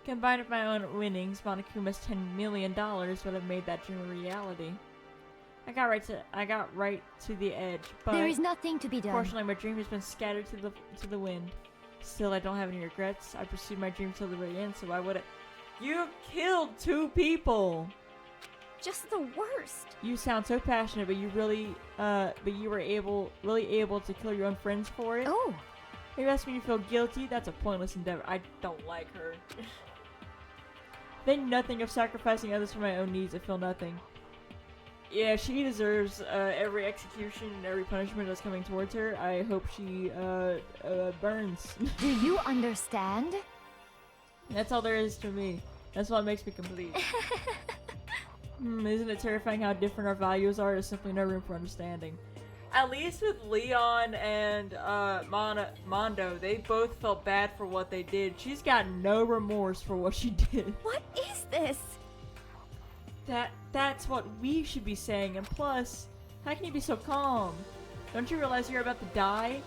Combined with my own winnings, Monokuma's $10 million would have made that dream a reality. I got right to the edge, but There is nothing to be done. fortunately my dream has been scattered to the wind. Still, I don't have any regrets. I pursued my dream till the very end, so why would it? You killed 2 people! Just the worst. You sound so passionate, but you really, but you were really able to kill your own friends for it? Oh, Are you asking me to feel guilty? That's a pointless endeavor. I don't like her. Think nothing of sacrificing others for my own needs. I feel nothing. Yeah, she deserves every execution and every punishment that's coming towards her. I hope she burns. do you understand? That's all there is to me. That's what makes me complete. Isn't it terrifying how different our values are? There's simply no room for understanding. At least with Leon and Mondo, they both felt bad for what they did. She's got no remorse for what she did. What is this? That's what we should be saying. And plus, how can you be so calm? Don't you realize you're about to die?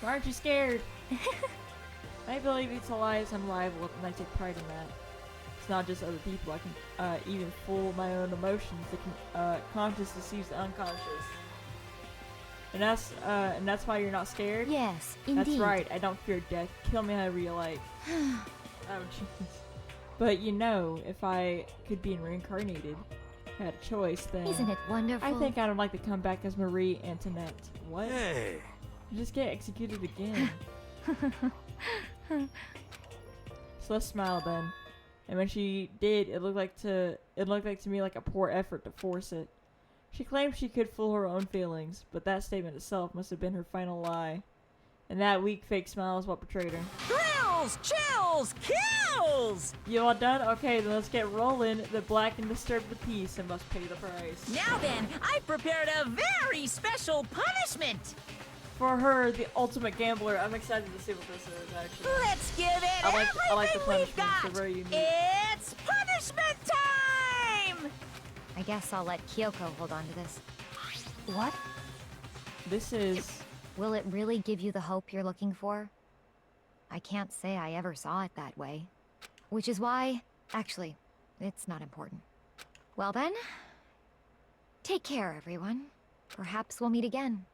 Why aren't you scared? I believe it's a lie is unrivaled, and I take pride in that. It's not just other people. I can even fool my own emotions. The conscious deceives the unconscious. And that's why you're not scared? Yes, indeed. That's right. I don't fear death. Kill me however you like. Oh, jeez. But you know, if I could be reincarnated, if I had a choice, then Isn't it wonderful? I think I would like to come back as Marie Antoinette. What? hey, Just get executed again. Celeste smiled then, and when she did, it looked like to me like a poor effort to force it. She claimed she could fool her own feelings, but that statement itself must have been her final lie. And that weak fake smile is what betrayed her. Thrills, chills, kills! You all done? Okay, then let's get rolling. The black and disturb the peace and must pay the price. Now then, I've prepared a very special punishment! For her, the ultimate gambler, I'm excited to see what this is, actually. Let's give it I like the everything we've punishments. got! They're very unique. It's punishment time! I guess I'll let Kyoko hold on to this. What? This is... Will it really give you the hope you're looking for? I can't say I ever saw it that way. Which is why... Actually, it's not important. Well then... Take care, everyone. Perhaps we'll meet again.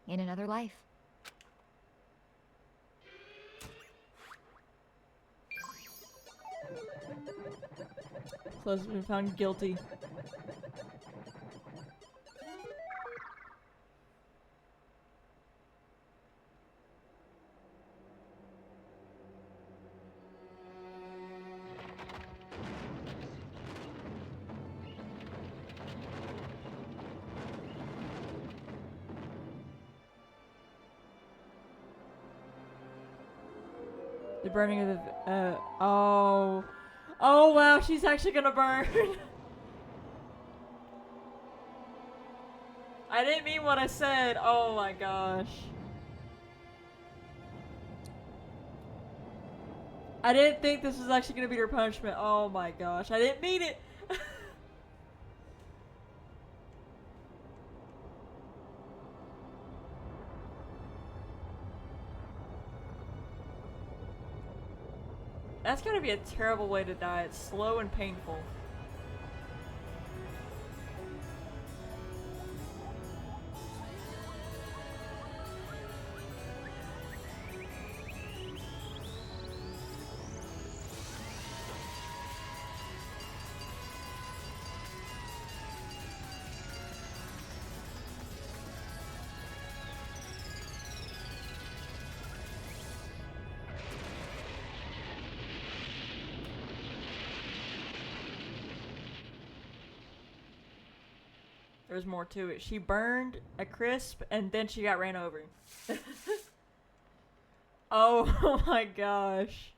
In another life. Close has been found guilty. The burning of the... oh... Oh wow, she's actually gonna burn! I didn't mean what I said. Oh my gosh. I didn't think this was actually gonna be her punishment. Oh my gosh. I didn't mean it! That's gonna be a terrible way to die. It's slow and painful. There's more to it. She burned a crisp and then she got ran over. Oh my gosh.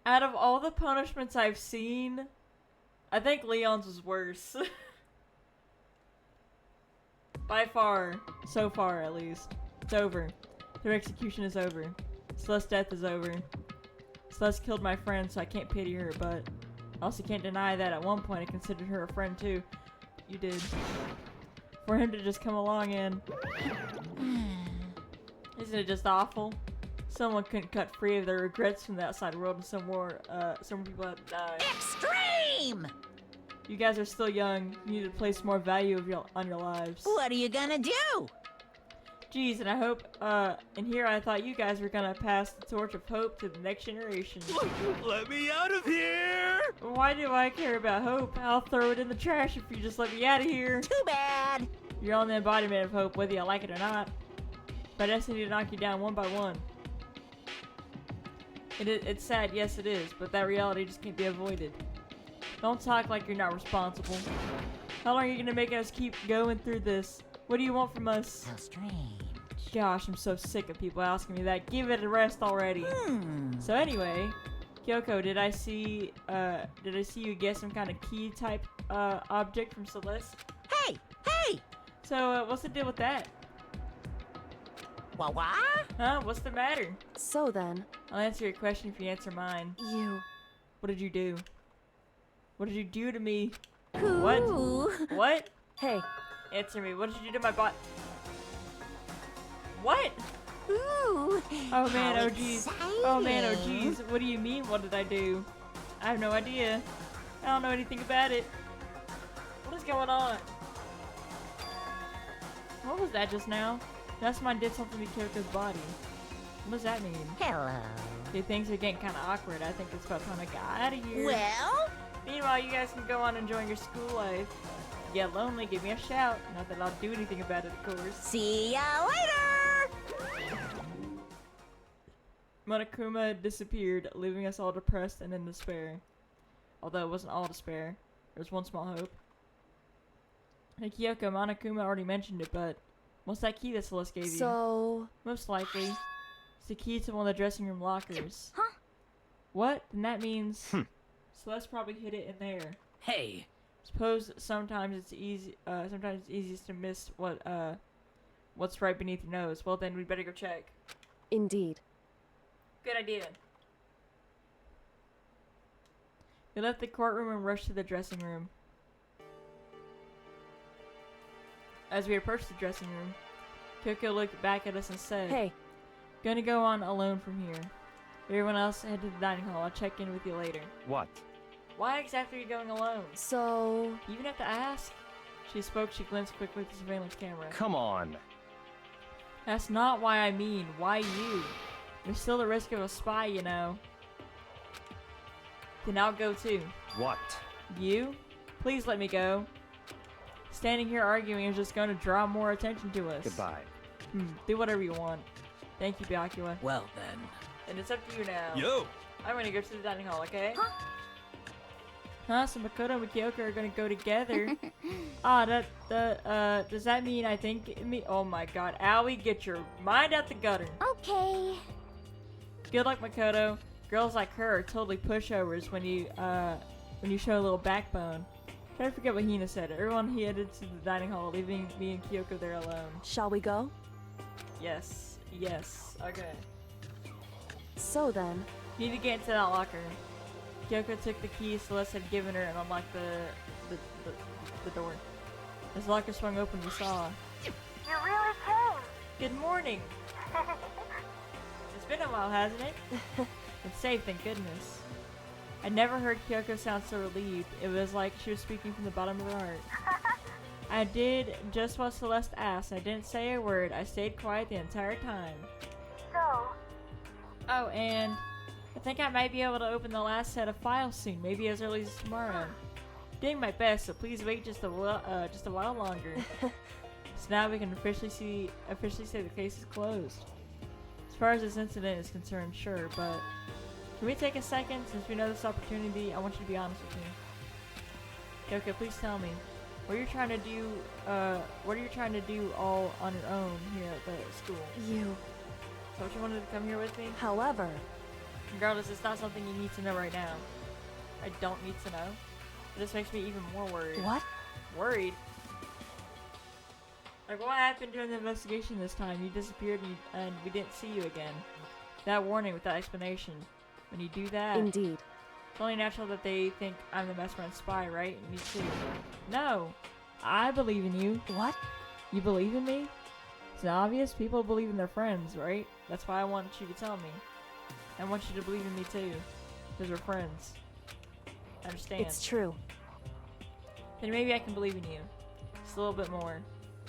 Out of all the punishments I've seen, I think Leon's was worse. By far. So far, at least. It's over. Their execution is over. Celeste's death is over. Celeste killed my friend, so I can't pity her, but... I also can't deny that at one point I considered her a friend too. You did. For him to just come along and... Isn't it just awful? Someone couldn't cut free of their regrets from the outside world and some more people have died. Extreme! You guys are still young. You need to place more value on your lives. What are you gonna do? Geez, and I hope, in here I thought you guys were gonna pass the torch of hope to the next generation. Let me out of here! Why do I care about hope? I'll throw it in the trash if you just let me out of here. Too bad! You're on the embodiment of hope, whether you like it or not. But I just need to knock you down one by one. It's sad, yes it is, but that reality just can't be avoided. Don't talk like you're not responsible. How long are you gonna make us keep going through this? What do you want from us? How strange. Gosh, I'm so sick of people asking me that. Give it a rest already. So anyway, Kyoko, did I see you get some kind of key type object from Celeste? Hey! Hey! So what's the deal with that? What? Huh? What's the matter? So then, I'll answer your question if you answer mine. What did you do? What did you do to me? What? What? hey, Answer me. What did you do to my bot? What? Ooh. Oh man, how oh geez. Oh man, oh geez. What do you mean, what did I do? I have no idea. I don't know anything about it. What is going on? What was that just now? That's mine did something to Kyoko's body. What does that mean? Hello. Okay, things are getting kind of awkward. I think it's about time I got out of here. Well? Meanwhile, you guys can go on enjoying your school life. If you get lonely, give me a shout. Not that I'll do anything about it, of course. See ya later! Monokuma disappeared, leaving us all depressed and in despair. Although it wasn't all despair. There was one small hope. Hey Kyoko, Monokuma already mentioned it, but what's that key that Celeste gave you? So... Most likely, it's the key to one of the dressing room lockers. Huh? What? Then that means Celeste probably hid it in there. Hey, Suppose sometimes it's easy. Sometimes it's easiest to miss what's right beneath your nose. Well, then we'd better go check. Indeed. Good idea. We left the courtroom and rushed to the dressing room. As we approached the dressing room, Kyoko looked back at us and said, Hey, "Gonna go on alone from here. Everyone else head to the dining hall. I'll check in with you later." What? Why exactly are you going alone? so... You even have to ask? She spoke. She glanced quickly at the surveillance camera. Come on. That's not why I mean. Why you? There's still the risk of a spy, you know. Then I'll go too. What? You? Please let me go. Standing here arguing is just going to draw more attention to us. Goodbye. Do whatever you want. Thank you, Byakuya. well then. And it's up to you now. Yo! I'm gonna go to the dining hall, okay? Huh? So Makoto and Kyoko are gonna go together. Does that mean I think me? Oh my god, Aoi, get your mind out the gutter. Okay. Good luck, Makoto. Girls like her are totally pushovers when you show a little backbone. Try to forget what Hina said. Everyone headed to the dining hall, leaving me and Kyoko there alone. Shall we go? Yes. Yes. Okay. So then... You need to get into that locker. Kyoko took the key Celeste had given her and unlocked the door. As the locker swung open, we saw. You really came. Good morning. It's been a while, hasn't it? It's safe, thank goodness. I never heard Kyoko sound so relieved. It was like she was speaking from the bottom of her heart. I did just what Celeste asked. I didn't say a word. I stayed quiet the entire time. So, Oh, and I think I might be able to open the last set of files soon, maybe as early as tomorrow. Doing my best, so please wait just a while longer. So now we can officially say the case is closed. As far as this incident is concerned, sure, but can we take a second? Since we know this opportunity, I want you to be honest with me. Kyoko, please tell me, what are you trying to do all on your own here at the school? You... So what you wanted to come here with me? However... Regardless, it's not something you need to know right now. I don't need to know. This makes me even more worried. What? Worried? Like, what happened during the investigation this time? You disappeared and we didn't see you again. Without warning, without explanation. When you do that, Indeed. it's only natural that they think I'm the best friend spy, right? Me too. No! I believe in you. What? You believe in me? It's obvious people believe in their friends, right? That's why I want you to tell me. I want you to believe in me too. Because we're friends. I understand. It's true. Then maybe I can believe in you. Just a little bit more.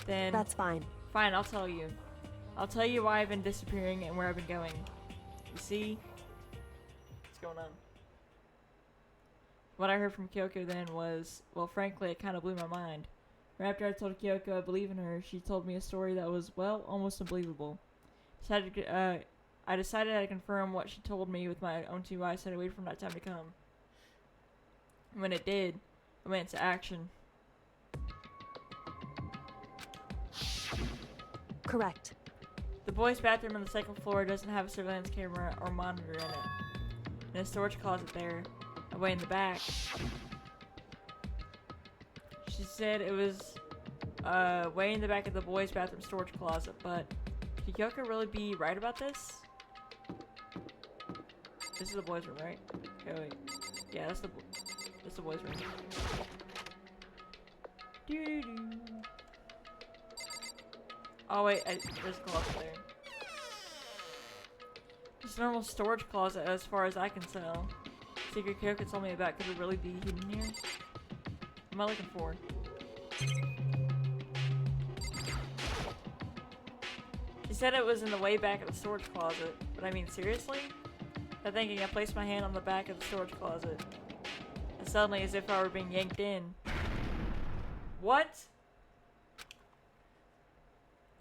Then... That's fine. Fine, I'll tell you. I'll tell you why I've been disappearing and where I've been going. You see? What's going on? What I heard from Kyoko then was... Well, frankly, it kind of blew my mind. Right after I told Kyoko I believe in her, she told me a story that was, well, almost unbelievable. I decided I'd confirm what she told me with my own two eyes, so I waited for that time to come. And when it did, I went into action. Correct. The boys' bathroom on the second floor doesn't have a surveillance camera or monitor in it. In a storage closet there, away in the back. She said it was way in the back of the boys' bathroom storage closet, but could Kyoko really be right about this? This is the boys' room, right? Okay, wait. Yeah, that's the boys' room. Doo-doo-doo. Oh wait, there's a closet there. Just a normal storage closet as far as I can tell. Secret Kyoko told me about. Could it really be hidden here? What am I looking for? She said it was in the way back of the storage closet, but I mean seriously? I'm thinking I placed my hand on the back of the storage closet. And suddenly, as if I were being yanked in. What?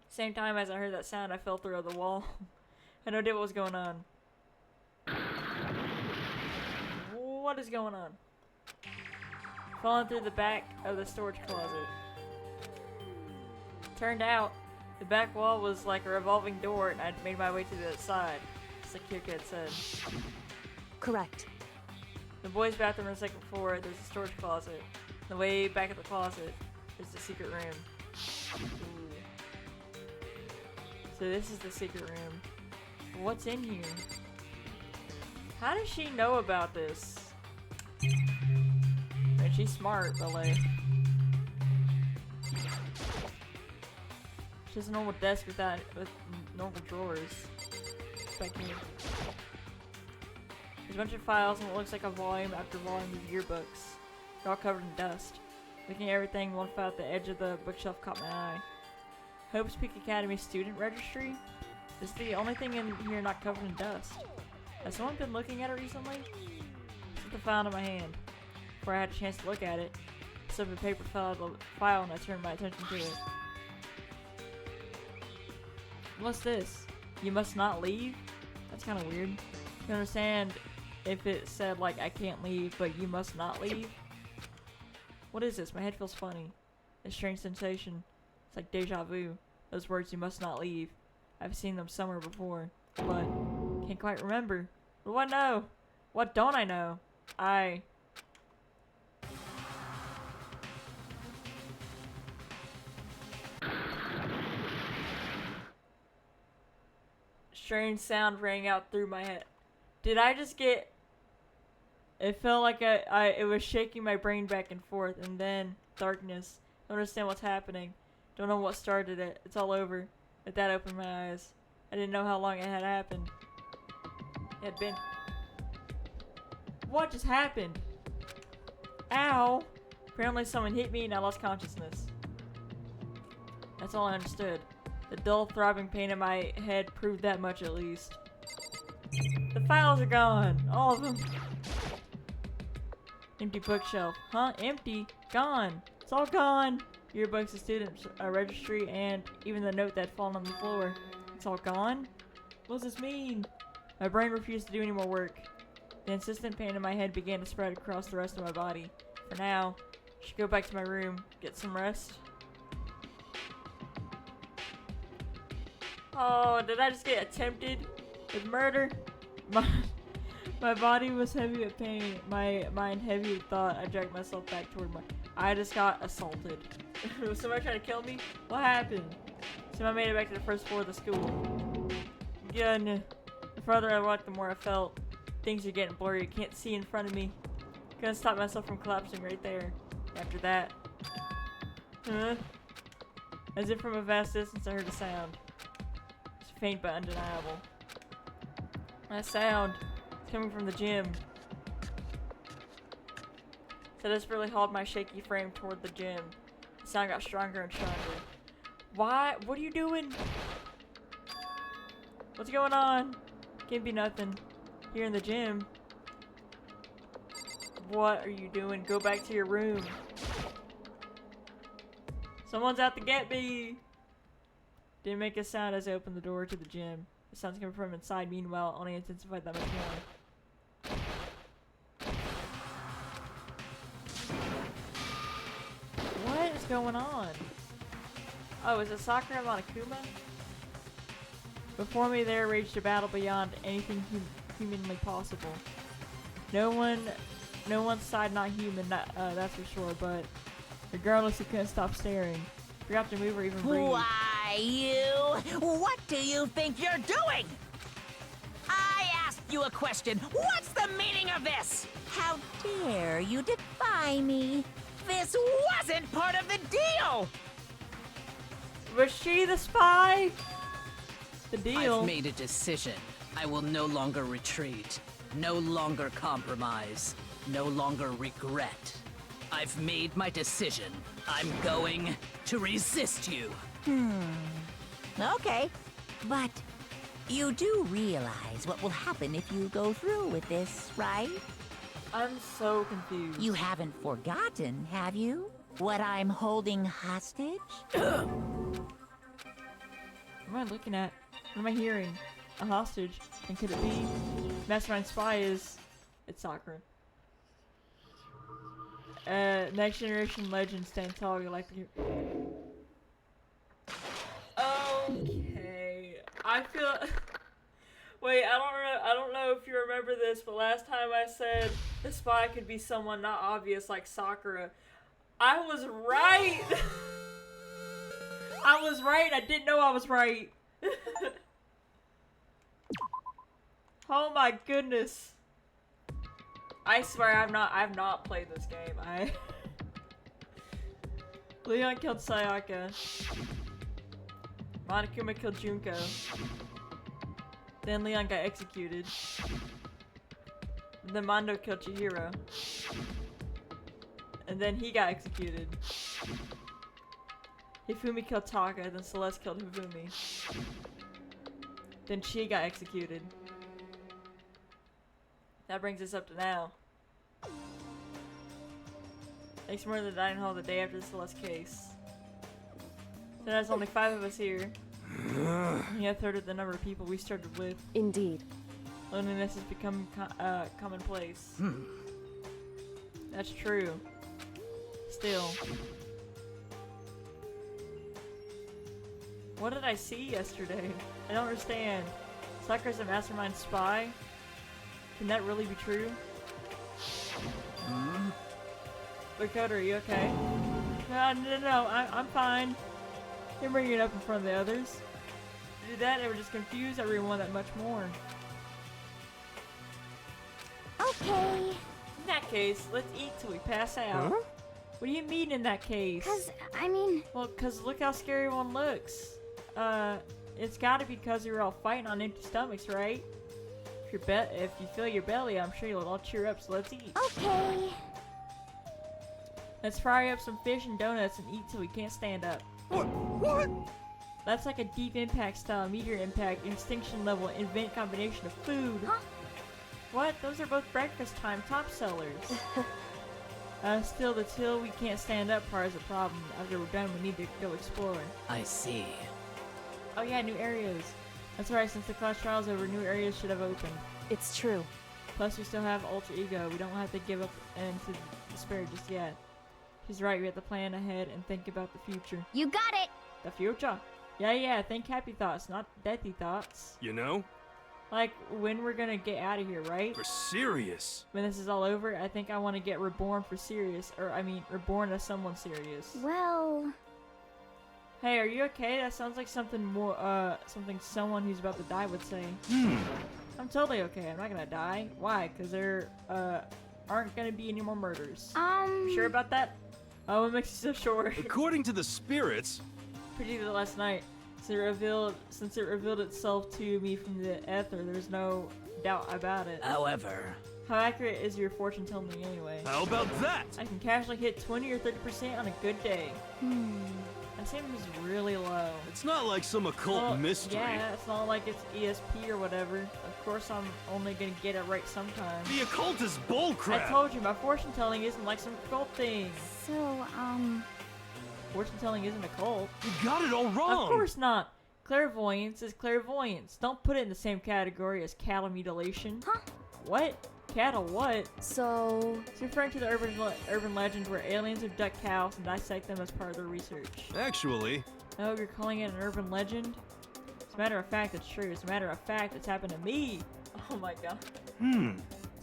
Same time as I heard that sound, I fell through the wall. I had no idea what was going on. What is going on? Falling through the back of the storage closet. Turned out, the back wall was like a revolving door and I'd made my way to the side. Just like Kirka had said. Correct. The boys' bathroom on the second floor, there's a storage closet. The way back of the closet, there's the secret room. Ooh. So this is the secret room. What's in here? How does she know about this? And she's smart, but like... She has a normal desk with normal drawers. Back here. There's a bunch of files and what looks like a volume after volume of yearbooks. They're all covered in dust. Looking at everything, one file at the edge of the bookshelf caught my eye. Hope's Peak Academy Student Registry? This is the only thing in here not covered in dust. Has someone been looking at it recently? Put the file in my hand. Before I had a chance to look at it, some of the paper fell out of the file and I turned my attention to it. What's this? You must not leave? That's kind of weird. You understand if it said like I can't leave, but you must not leave? What is this? My head feels funny. A strange sensation. It's like deja vu. Those words, you must not leave. I've seen them somewhere before, but can't quite remember. What do I know? What don't I know? Strange sound rang out through my head. Did I just get... It felt like it was shaking my brain back and forth, and then darkness. Don't understand what's happening. Don't know what started it. It's all over. But that opened my eyes. I didn't know how long it had happened. It had been... What just happened? Ow! Apparently someone hit me and I lost consciousness. That's all I understood. The dull, throbbing pain in my head proved that much at least. The files are gone! All of them! Empty bookshelf. Huh? Empty? Gone! It's all gone! Yearbooks, the student registry, and even the note that had fallen on the floor. It's all gone? What does this mean? My brain refused to do any more work. The insistent pain in my head began to spread across the rest of my body. For now, I should go back to my room, get some rest. Oh, did I just get attempted with murder? My body was heavy with pain, my mind heavy with thought. I dragged myself back toward I just got assaulted. Was somebody trying to kill me? What happened? So I made it back to the first floor of the school. Again, the farther I walked, the more I felt things are getting blurry. I can't see in front of me. Couldn't stop myself from collapsing right there. After that. Huh? As if from a vast distance I heard a sound. It's faint but undeniable. That sound is coming from the gym. So I desperately hauled my shaky frame toward the gym. The sound got stronger and stronger. Why? What are you doing? What's going on? Can't be nothing. Here in the gym. What are you doing? Go back to your room. Someone's out to get me! Didn't make a sound as I opened the door to the gym. The sounds coming from inside, meanwhile, only intensified that much more. What is going on? Oh, is it Sakura and Monokuma? Before me there raged a battle beyond anything humanly possible. No one's side not human, that's for sure, but regardless he couldn't stop staring. Forgot to move or even breathe. Why, you? What do you think you're doing? I asked you a question. What's the meaning of this? How dare you defy me? This wasn't part of the deal! Was she the spy? The deal. I've made a decision. I will no longer retreat. No longer compromise. No longer regret. I've made my decision. I'm going to resist you. Okay, but you do realize what will happen if you go through with this, right? I'm so confused. You haven't forgotten, have you? What I'm holding hostage? What am I looking at? What am I hearing? A hostage? And could it be? Mastermind spy is... It's Sakura. Next generation legend stand tall. You like to. Okay. I feel. Wait, I don't know if you remember this, but last time I said the spy could be someone not obvious like Sakura. I was right. I was right. I didn't know I was right. Oh my goodness. I swear I've not played this game. Leon killed Sayaka. Monokuma killed Junko. Then Leon got executed. And then Mondo killed Chihiro. And then he got executed. Hifumi killed Taka, then Celeste killed Hifumi. Then she got executed. That brings us up to now. Thanks more than the dining hall the day after the Celeste case. So there's only 5 of us here. Only a third of the number of people we started with. Indeed. Loneliness has become commonplace. That's true. Still. What did I see yesterday? I don't understand. Sakura's a mastermind spy? Can that really be true? Dakota, are you okay? No, I'm fine. You're bringing it up in front of the others. To do that, it would just confuse everyone that much more. Okay. In that case, let's eat till we pass out. Huh? What do you mean in that case? Well, 'cause look how scary one looks. It's gotta be 'cause you're all fighting on empty stomachs, right? If you feel your belly, I'm sure you'll all cheer up, so let's eat. Okay. Let's fry up some fish and donuts and eat till we can't stand up. What? That's like a deep impact style, meteor impact, extinction level, event combination of food. Huh? What? Those are both breakfast time top sellers. Still, the till we can't stand up part is a problem. After we're done, we need to go explore. I see. Oh yeah, new areas. That's right, since the class trial's over, new areas should have opened. It's true. Plus, we still have Ultra Ego. We don't have to give up into despair just yet. She's right, we have to plan ahead and think about the future. You got it. The future? Yeah, think happy thoughts, not deathy thoughts. You know? Like, when we're gonna get out of here, right? For serious. When this is all over, I think I want to get reborn for serious. Or, I mean, reborn as someone serious. Well... Hey, are you okay? That sounds like something more, something someone who's about to die would say. I'm totally okay. I'm not gonna die. Why? 'Cause there, aren't gonna be any more murders. Sure about that? Oh, what makes you so sure? According to the spirits... Predicted last night. Since it revealed itself to me from the ether, there's no doubt about it. However... How accurate is your fortune telling me anyway? How about that? I can casually hit 20 or 30% on a good day. That seems really low. It's not like some occult mystery. Yeah, it's not like it's ESP or whatever. Of course I'm only gonna get it right sometime. The occult is bullcrap! I told you, my fortune telling isn't like some occult thing. So, Fortune telling isn't a cult. You got it all wrong! Of course not! Clairvoyance is clairvoyance. Don't put it in the same category as cattle mutilation. Huh? What? Cattle what? So... It's referring to the urban legend where aliens abduct cows and dissect them as part of their research. Actually... Oh, you're calling it an urban legend? As a matter of fact, it's true. As a matter of fact, it's happened to me. Oh my god.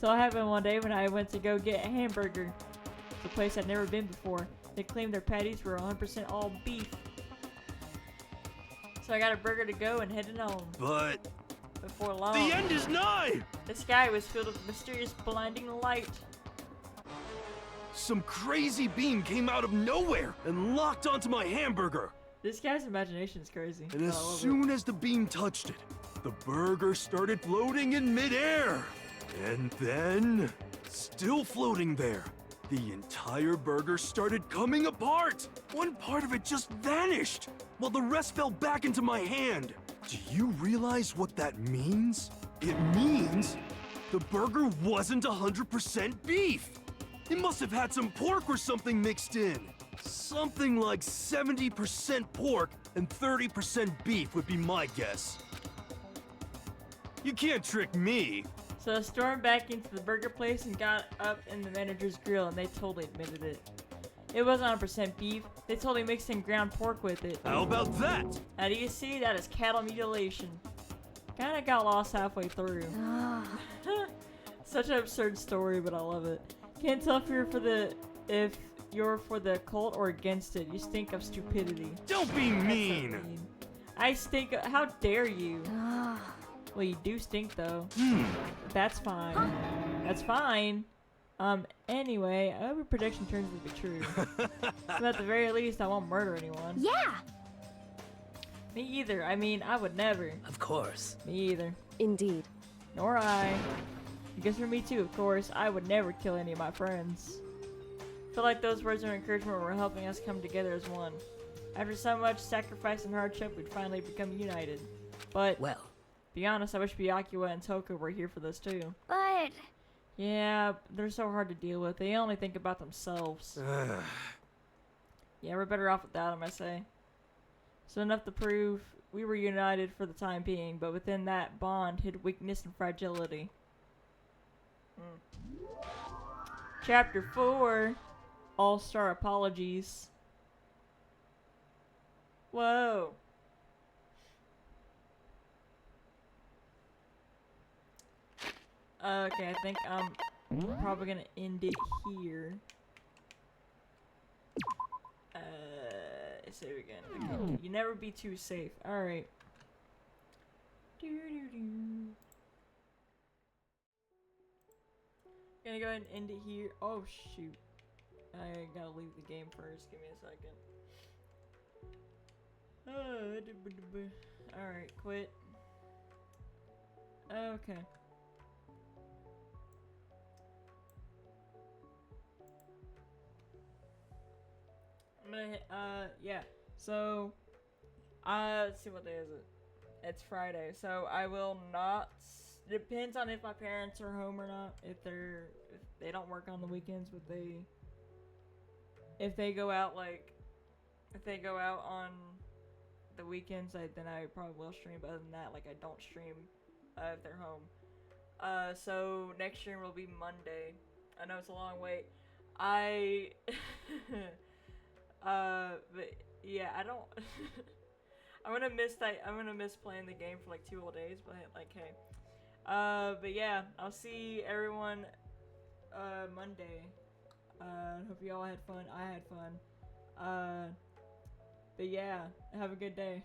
So it happened one day when I went to go get a hamburger. It's a place I'd never been before. They claimed their patties were 100% all beef. So I got a burger to go and headed home. But... Before long, the end is nigh! The sky was filled with mysterious blinding light. Some crazy beam came out of nowhere and locked onto my hamburger. This guy's imagination is crazy. And as soon as the beam touched it, the burger started floating in midair. And then, still floating there, the entire burger started coming apart. One part of it just vanished, while the rest fell back into my hand. Do you realize what that means? It means the burger wasn't 100% beef. It must have had some pork or something mixed in. Something like 70% pork and 30% beef would be my guess. You can't trick me. So I stormed back into the burger place and got up in the manager's grill, and they totally admitted it. It wasn't 100% beef. They totally mixed in ground pork with it. How about that? Now do you see? That is cattle mutilation. Kinda got lost halfway through. Such an absurd story, but I love it. Can't tell if you're for the cult or against it. You stink of stupidity. Don't be That's so mean. I stink. How dare you? Well, you do stink though. That's fine. That's fine. Anyway, I hope your prediction turns out to be true. So at the very least, I won't murder anyone. Yeah! Me either. I mean, I would never. Of course. Me either. Indeed. Nor I. I guess for me too, of course. I would never kill any of my friends. I feel like those words of encouragement were helping us come together as one. After so much sacrifice and hardship, we'd finally become united. But, Well, be honest, I wish Byakuya and Toko were here for this too. But Yeah, they're so hard to deal with. They only think about themselves. Yeah, we're better off without them, I say. So enough to prove we were united for the time being, but within that bond hid weakness and fragility. Chapter 4, All-Star Apologies. Whoa. Okay, I think I'm probably gonna end it here. Save again. Okay. You never be too safe. Alright. Gonna go ahead and end it here. Oh shoot. I gotta leave the game first. Give me a second. Alright, quit. Okay. I'm gonna hit, yeah. So, let's see, what day is it? It's Friday, so I will not, depends on if my parents are home or not, if they don't work on the weekends, but if they go out, on the weekends, then I probably will stream, but other than that, I don't stream, if they're home. So, next stream will be Monday. I know it's a long wait. But yeah, I don't. I'm gonna miss playing the game for 2 whole days, but hey. But yeah, I'll see everyone Monday. Hope you all had fun. I had fun. But yeah, have a good day.